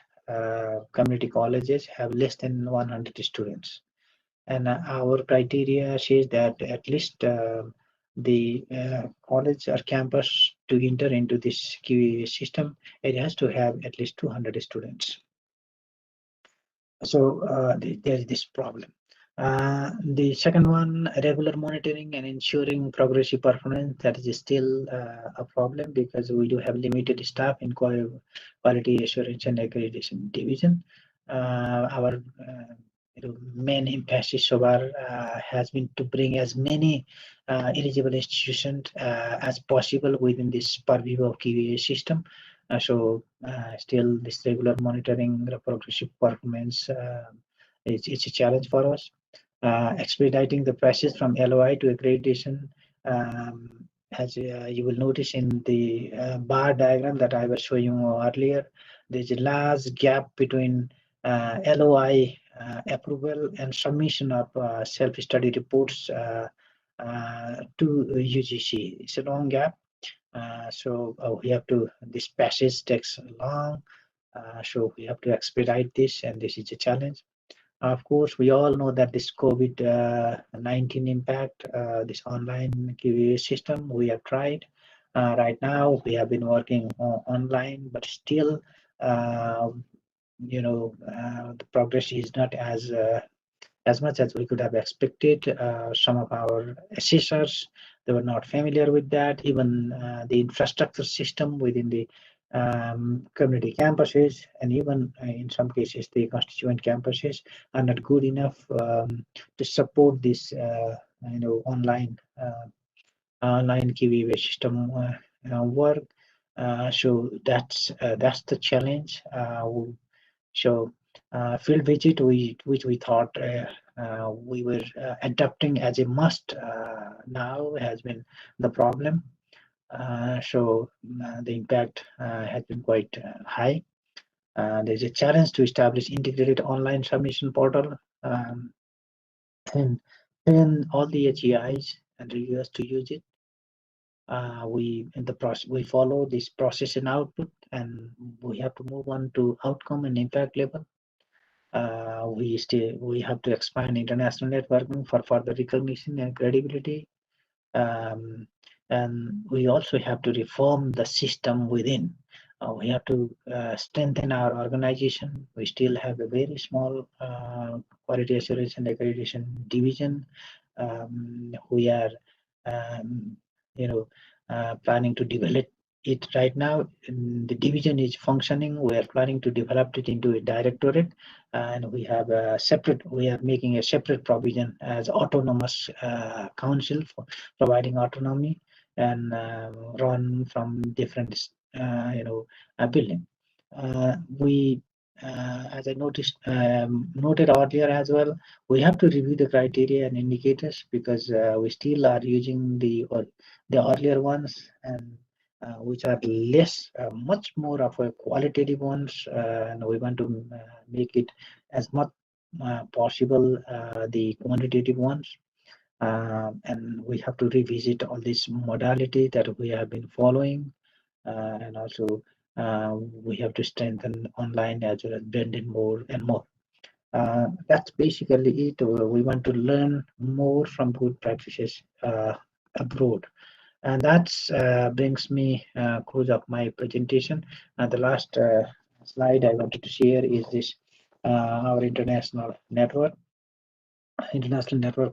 community colleges have less than 100 students. And our criteria says that at least the college or campus to enter into this QAA system, it has to have at least 200 students. So there is this problem. The second one, regular monitoring and ensuring progressive performance, that is still a problem because we do have limited staff in quality assurance and accreditation division. Our main emphasis so far has been to bring as many eligible institutions as possible within this purview of QAA system. So still this regular monitoring, progressive performance, it's a challenge for us. Expediting the process from LOI to accreditation, as you will notice in the bar diagram that I was showing you earlier, there's a large gap between LOI approval and submission of self-study reports to UGC. It's a long gap. So we have to, this passage takes long, so we have to expedite this, and this is a challenge. Of course, we all know that this COVID-19 impact, this online QA system, we have tried. Right now, we have been working online, but still, the progress is not as much as we could have expected. Some of our assessors, they were not familiar with that. Even the infrastructure system within the community campuses, and even in some cases the constituent campuses, are not good enough to support this online QA system work. So that's the challenge. So field visit, which we thought we were adopting as a must, now has been the problem. So the impact has been quite high. There's a challenge to establish integrated online submission portal and all the HEIs and reviewers to use it. We follow this process and output, and we have to move on to outcome and impact level. We have to expand international networking for further recognition and credibility. And we also have to reform the system within. We have to strengthen our organization. We still have a very small quality assurance and accreditation division. We are, planning to develop it right now. The division is functioning. We are planning to develop it into a directorate, and we have a separate. We are making a separate provision as autonomous council for providing autonomy. and run from different building. We as I noted earlier as well, we have to review the criteria and indicators because we still are using the earlier ones, and which are much more of a qualitative ones, and we want to make it as much possible the quantitative ones. And we have to revisit all this modality that we have been following, and also we have to strengthen online as well as blend in more and more. That's basically it. We want to learn more from good practices abroad. And that brings me close of my presentation. And the last slide I wanted to share is this our international network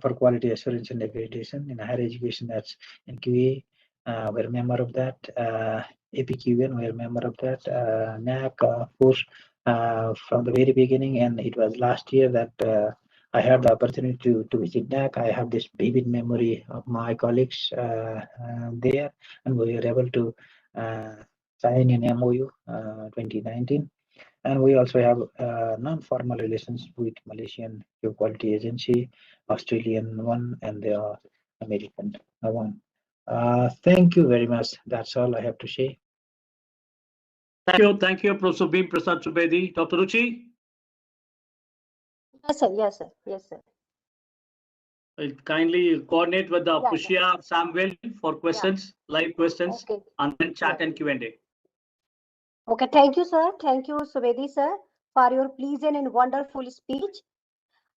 for quality assurance and accreditation in higher education. That's in QA. We're a member of that. APQN, we're a member of that. NAAC, of course, from the very beginning, and it was last year that I had the opportunity to visit NAAC. I have this vivid memory of my colleagues there, and we were able to sign an MOU 2019. And we also have non-formal relations with Malaysian Quality Agency, Australian one, and the American one. Thank you very much. That's all I have to say. Thank you, Professor Bhim Prasad Subedi. Dr. Ruchi? Yes, sir. Yes, sir. Yes, sir. I'll kindly coordinate with the Yeah, Pushya Samuel for questions, live questions, Okay. and then chat Yeah. and Q&A. Okay, thank you, sir. Thank you, Subedi, sir, for your pleasant and wonderful speech.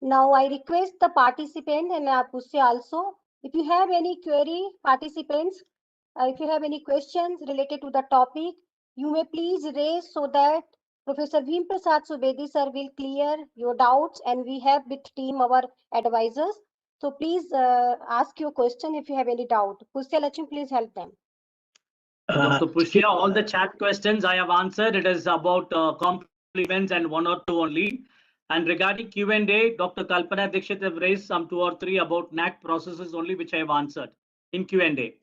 Now, I request the participant and Pusya also, if you have any query, participants, if you have any questions related to the topic, you may please raise so that Professor Bhim Prasad Subedi, sir, will clear your doubts, and we have with team our advisors. So please ask your question if you have any doubt. Pusya Lachim, please help them. Dr. Pushya, all the chat questions I have answered. It is about compliments and one or two only. And regarding Q&A, Dr. Kalpana Dixit have raised some 2 or 3 about NAAC processes only, which I have answered in Q&A.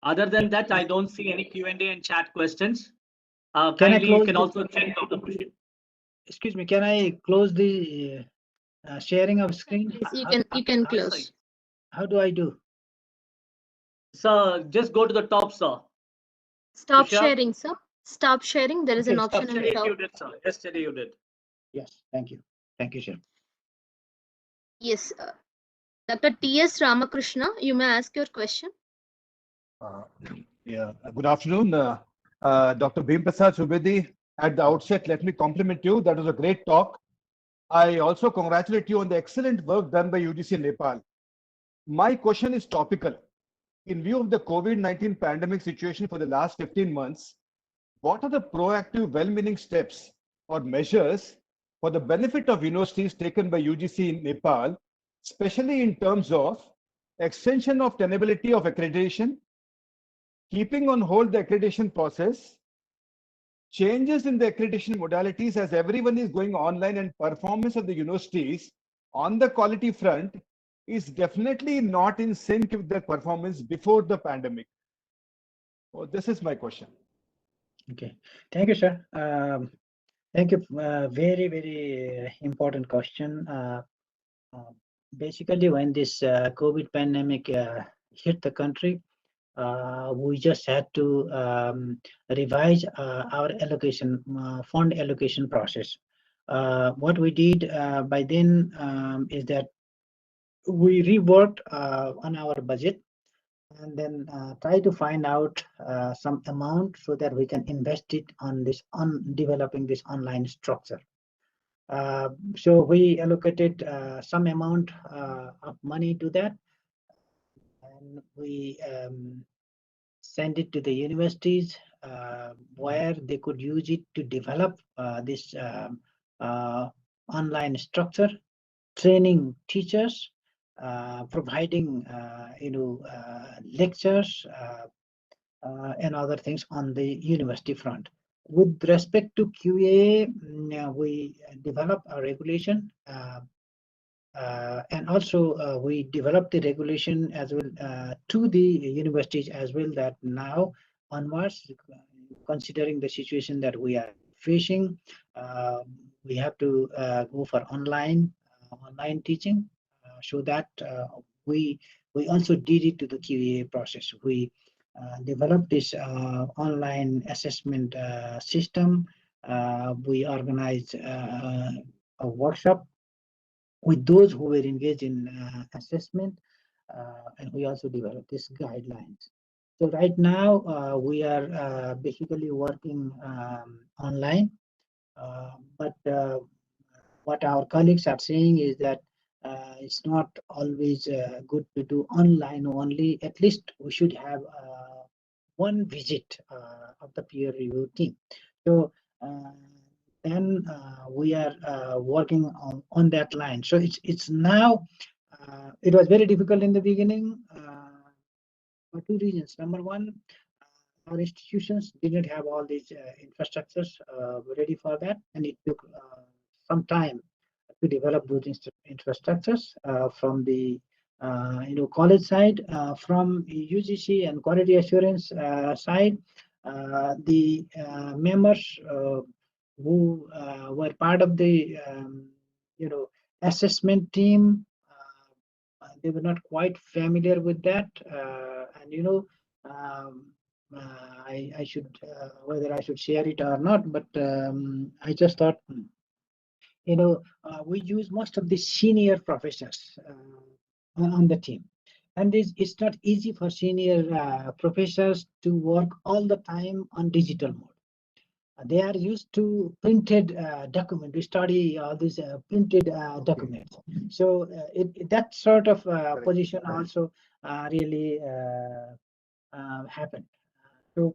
Other than that, I don't see any Q&A and chat questions. Kindly, you can also check Dr. Pushya. Excuse me, can I close the sharing of screen? Yes, you can close. How do I do? Sir, just go to the top, sir. Stop Pushya? sharing, sir. Stop sharing. There is an Okay, option on Yesterday top. you did, sir. Yesterday you did. Yes, thank you. Thank you, sir. Yes. Dr. T.S. Ramakrishna, you may ask your question. Yeah, good afternoon, Dr. Bhim Prasad Subedi. At the outset, let me compliment you. That was a great talk. I also congratulate you on the excellent work done by UGC Nepal. My question is topical. In view of the COVID-19 pandemic situation for the last 15 months, what are the proactive, well-meaning steps or measures for the benefit of universities taken by UGC in Nepal, especially in terms of extension of tenability of accreditation, keeping on hold the accreditation process, changes in the accreditation modalities as everyone is going online, and performance of the universities on the quality front is definitely not in sync with their performance before the pandemic. So this is my question. Okay, thank you, sir. Thank you. Very, very important question. Basically, when this COVID pandemic hit the country, we just had to revise our allocation, fund allocation process. What we did by then is that we reworked on our budget, and then try to find out some amount so that we can invest it on this, on developing this online structure. So we allocated some amount of money to that, and we send it to the universities where they could use it to develop this online structure, training teachers, providing lectures and other things on the university front. With respect to QAA, we develop a regulation And also we developed the regulation as well to the universities as well, that now onwards, considering the situation that we are facing, we have to go for online teaching, so that we also did it to the QAA process. We developed this online assessment system. We organized a workshop with those who were engaged in assessment, and we also developed these guidelines. So right now we are basically working online, but what our colleagues are saying is that it's not always good to do online only. At least we should have one visit of the peer review team. So then we are working on that line. So it's now, it was very difficult in the beginning for two reasons. Number one, our institutions didn't have all these infrastructures ready for that, and it took some time to develop those infrastructures from the college side, from UGC and quality assurance side. The members who were part of the assessment team, they were not quite familiar with that, and I should whether I should share it or not, but I just thought, we use most of the senior professors on the team, and it's not easy for senior professors to work all the time on digital mode. They are used to printed document. We study all these printed documents. So that sort of position also really happened. So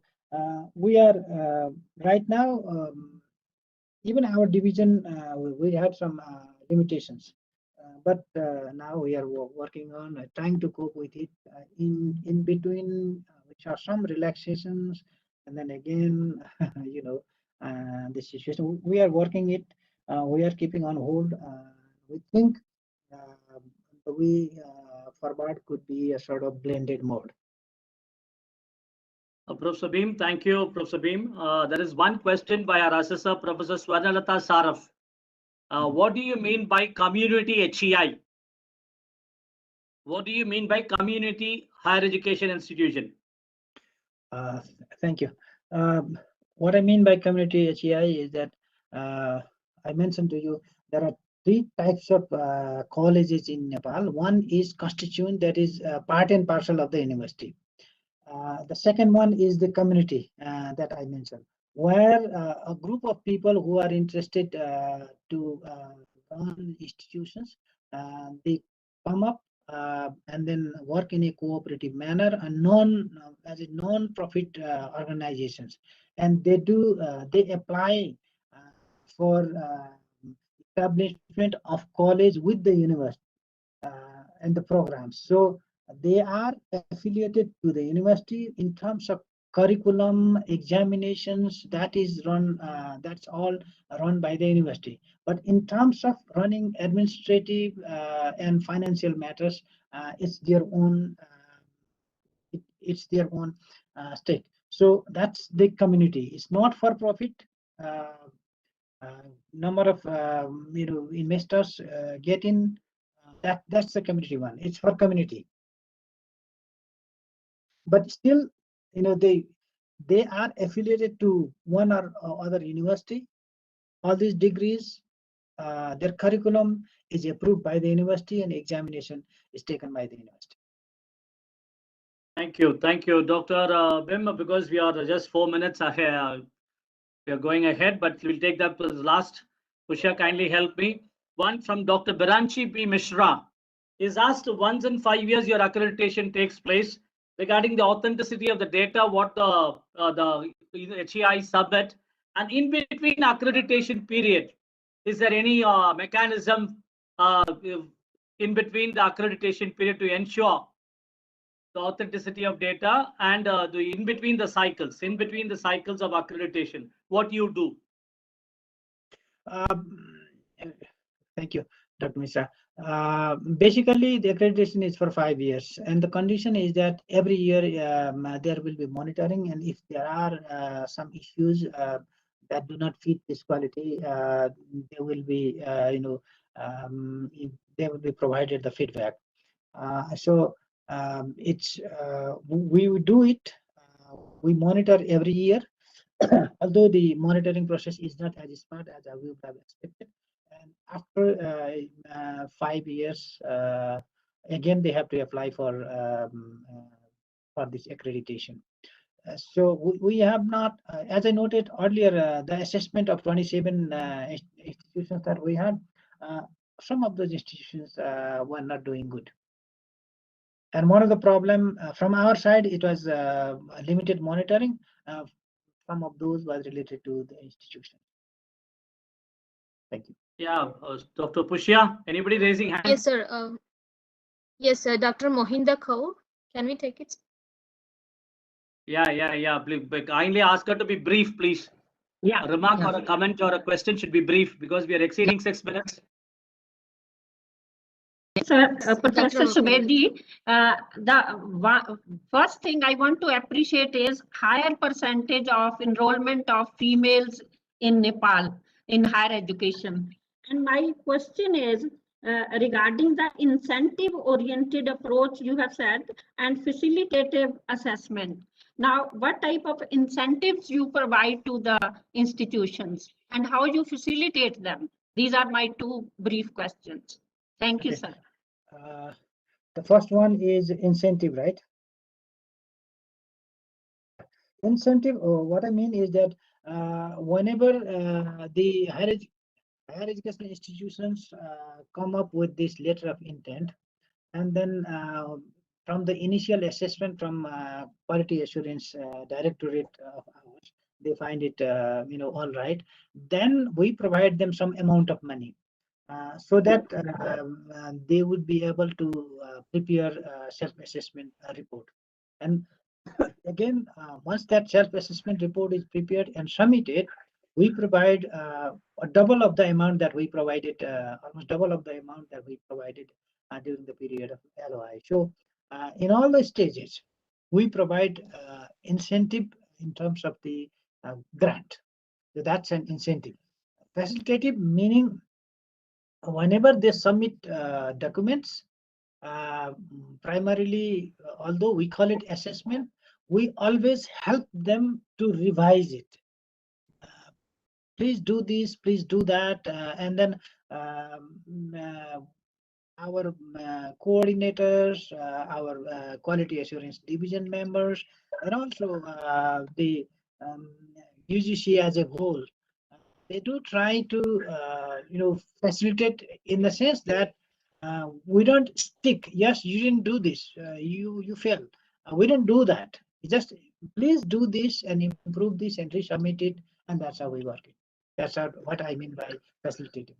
we are right now, even our division, we had some limitations, but now we are working on trying to cope with it. In between, which are some relaxations, and then again, the situation we are working it. We are keeping on hold. We think the way forward could be a sort of blended mode. Professor Beam, thank you, Professor Beam. There is one question by our assessor, Professor Swarnalata Saraf. What do you mean by community HEI? What do you mean by community higher education institution? Thank you. What I mean by community HEI is that I mentioned to you there are three types of colleges in Nepal. One is constituent, that is part and parcel of the university. The second one is the community that I mentioned, where a group of people who are interested to run institutions, they come up and then work in a cooperative manner, and as a non-profit organizations, and they apply for establishment of college with the university and the programs. So they are affiliated to the university in terms of curriculum, examinations. That is run. That's all run by the university. But in terms of running administrative and financial matters, it's their own. It's their own stake. So that's the community. It's not for profit. Number of investors get in. That's the community one. It's for community. But still, they are affiliated to one or other university. All these degrees, their curriculum is approved by the university, and examination is taken by the university. Thank you, Dr. Bim. Because we are just 4 minutes ahead, we are going ahead, but we'll take that as last. Usha, kindly help me. One from Dr. Biranchi P. Mishra is asked, once in 5 years your accreditation takes place. Regarding the authenticity of the data, what the HEI submit, and in between accreditation period, is there any mechanism in between the accreditation period to ensure the authenticity of data, and in between the cycles of accreditation, what you do? Thank you. Dr. Mishra. Basically, the accreditation is for 5 years, and the condition is that every year there will be monitoring, and if there are some issues that do not fit this quality, they will be, they will be provided the feedback. It's we do it. We monitor every year, although the monitoring process is not as smart as we would have expected. And after 5 years, again they have to apply for this accreditation. So we have not, as I noted earlier, the assessment of 27 institutions that we had, some of those institutions were not doing good. And one of the problem from our side, it was limited monitoring. Some of those was related to the institution. Thank you. Yeah, Dr. Pushya, anybody raising hand? Yes, sir. Yes, sir. Dr. Mohinder Kaur, can we take it? Yeah. Please, kindly ask her to be brief, please. Yeah. A remark or a comment or a question should be brief because we are exceeding 6 minutes. Sir, Professor Subedi, the first thing I want to appreciate is higher percentage of enrollment of females in Nepal in higher education. And my question is regarding the incentive-oriented approach you have said and facilitative assessment. Now, what type of incentives you provide to the institutions and how you facilitate them? These are my two brief questions. Thank you, sir. The first one is incentive, right? Incentive, what I mean is that whenever the higher education institutions come up with this letter of intent, and then from the initial assessment from quality assurance directorate of ours, they find it all right, then we provide them some amount of money so that they would be able to prepare a self-assessment report. And again, once that self-assessment report is prepared and submitted, we provide a double of the amount that we provided, almost double of the amount that we provided during the period of LOI. So in all the stages, we provide incentive in terms of the grant. So that's an incentive. Facilitative meaning whenever they submit documents, primarily, although we call it assessment, we always help them to revise it. Please do this, please do that, and then our coordinators, our quality assurance division members, and also the UGC as a whole, they do try to facilitate in the sense that we don't stick. Yes, you didn't do this. You failed. We don't do that. Just please do this and improve this and resubmit it, and that's how we work it. That's what I mean by facilitating.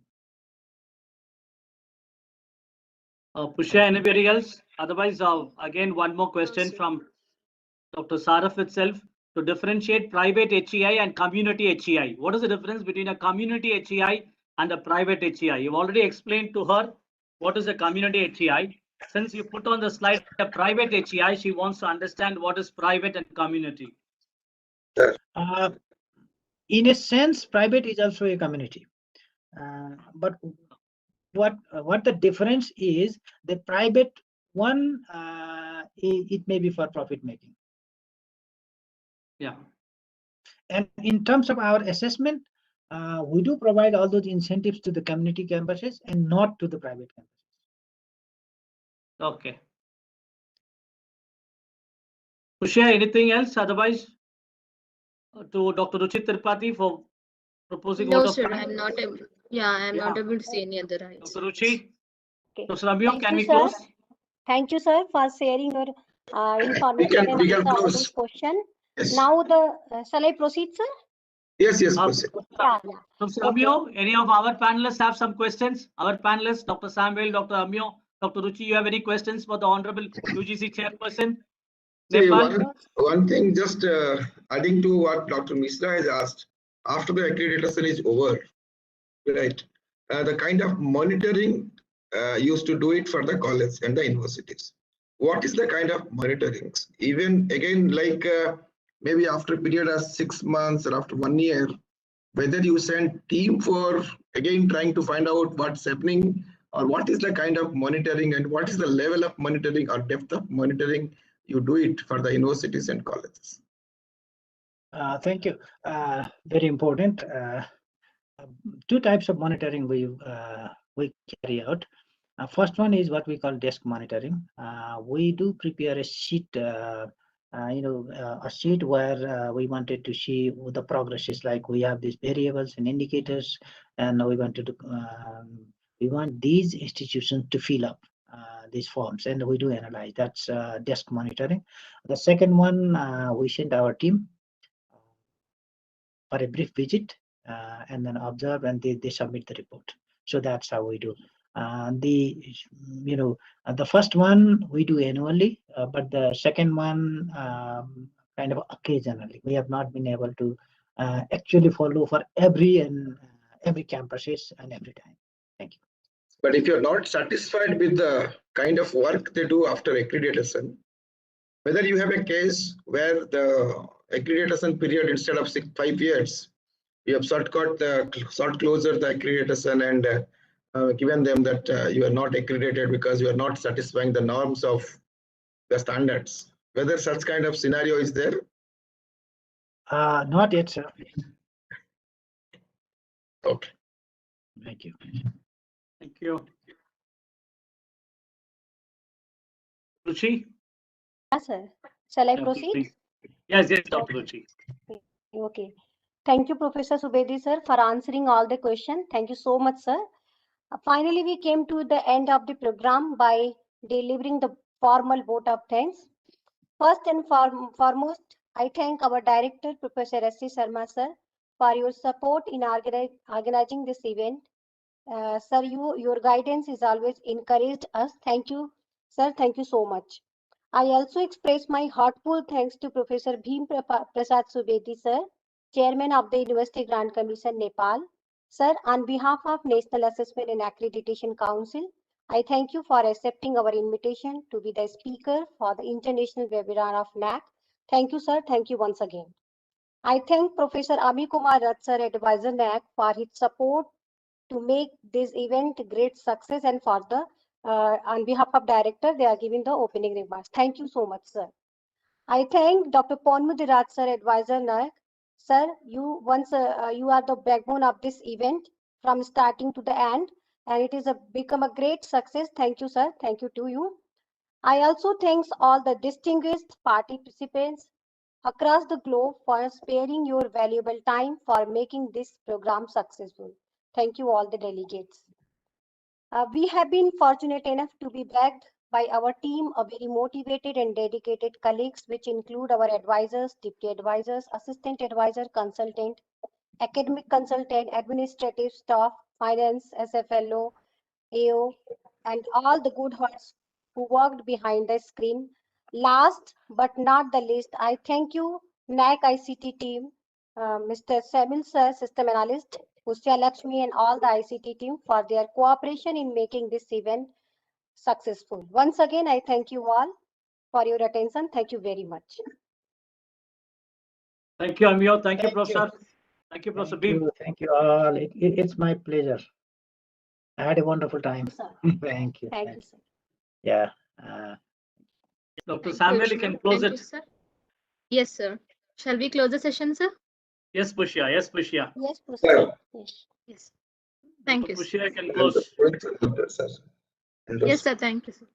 Pushya, anybody else? Otherwise, again, one more question from Dr. Saraf itself. To differentiate private HEI and community HEI. What is the difference between a community HEI and a private HEI? You've already explained to her what is a community HEI. Since you put on the slide a private HEI, she wants to understand what is private and community. In a sense, private is also a community. But what the difference is, the private one, it may be for profit making. Yeah. And in terms of our assessment, we do provide all those incentives to the community campuses and not to the private campuses. Okay. Pushya, anything else? Otherwise, to Dr. Ruchit Tripathi for proposing No, vote of sir, thanks. I'm not able. Yeah, I'm not able to see any other eyes. Dr. Ruchi, Okay. Dr. Ramyo, Thank can you, we sir. close? Thank you, sir, for sharing your information and we can answer all close. these questions. Yes. Now, shall I proceed, sir? Yes, proceed. Yeah. Dr. Ramyo, any of our panelists have some questions? Our panelists, Dr. Samuel, Dr. Ramyo, Dr. Ruchi, you have any questions for the Honorable UGC Chairperson? See, Nepal? one thing, just adding to what Dr. Mishra has asked, after the accreditation is over, right, the kind of monitoring used to do it for the college and the universities. What is the kind of monitoring? Even again, like maybe after a period of 6 months or after 1 year, whether you send team for again trying to find out what's happening, or what is the kind of monitoring and what is the level of monitoring or depth of monitoring you do it for the universities and colleges. Thank you. Very important. Two types of monitoring we carry out. First one is what we call desk monitoring. We do prepare a sheet, a sheet where we wanted to see what the progress is like. We have these variables and indicators, and we wanted to we want these institutions to fill up these forms, and we do analyze. That's desk monitoring. The second one, we send our team for a brief visit and then observe, and they submit the report. So that's how we do. The first one we do annually, but the second one kind of occasionally. We have not been able to actually follow for every campuses and every time. Thank you. But if you're not satisfied with the kind of work they do after accreditation, whether you have a case where the accreditation period, instead of 5 years, you have sort closer the accreditation and given them that you are not accredited because you are not satisfying the norms of the standards. Whether such kind of scenario is there? Not yet, sir. Okay. Thank you. Thank you. Ruchi? Yes, sir. Shall I Yeah, proceed? please. Yes, Dr. Ruchi. Okay. Thank you, Professor Subedi, sir, for answering all the questions. Thank you so much, sir. Finally, we came to the end of the program by delivering the formal vote of thanks. First and foremost, I thank our director, Professor S.C. Sharma, sir, for your support in organizing this event. Sir, your guidance is always encouraged us. Thank you, sir. Thank you so much. I also express my heartfelt thanks to Professor Bhim Prasad Subedi, sir, Chairman of the University Grant Commission, Nepal. Sir, on behalf of National Assessment and Accreditation Council, I thank you for accepting our invitation to be the speaker for the international webinar of NAAC. Thank you, sir. Thank you once again. I thank Professor Ami Kumar Rath, sir, Advisor NAAC, for his support to make this event a great success, and for the on behalf of director, they are giving the opening remarks. Thank you so much, sir. I thank Dr. Ponmudiraj, sir, Advisor NAAC. Sir, you are the backbone of this event from starting to the end, and it is become a great success. Thank you, sir. Thank you to you. I also thanks all the distinguished participants across the globe for sparing your valuable time for making this program successful. Thank you all the delegates. We have been fortunate enough to be backed by our team of very motivated and dedicated colleagues, which include our advisors, deputy advisors, assistant advisor, consultant, academic consultant, administrative staff, finance, SFLO, AO, and all the good hearts who worked behind the screen. Last but not the least, I thank you, NAAC ICT team, Mr. Samil sir, system analyst, Pusya Lakshmi, and all the ICT team for their cooperation in making this event successful. Once again, I thank you all for your attention. Thank you very much. Thank you, Amio. Thank you, Professor. Thank you, Professor Bhim. Thank you all. It's my pleasure. I had a wonderful time. Thank you. Thank you, sir. Yeah. Dr. Samuel, you can close it. Sir. Yes, sir. Shall we close the session, sir? Yes, Pushya. Yes, Pushya. Yes, Professor. Yes. Thank you. Pushya, can close. Yes, sir. Thank you, sir.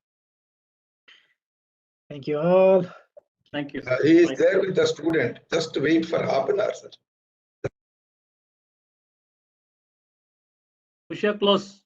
Thank you all. Thank you. He is there with the student. Just wait for half an hour, sir. Pushya, close.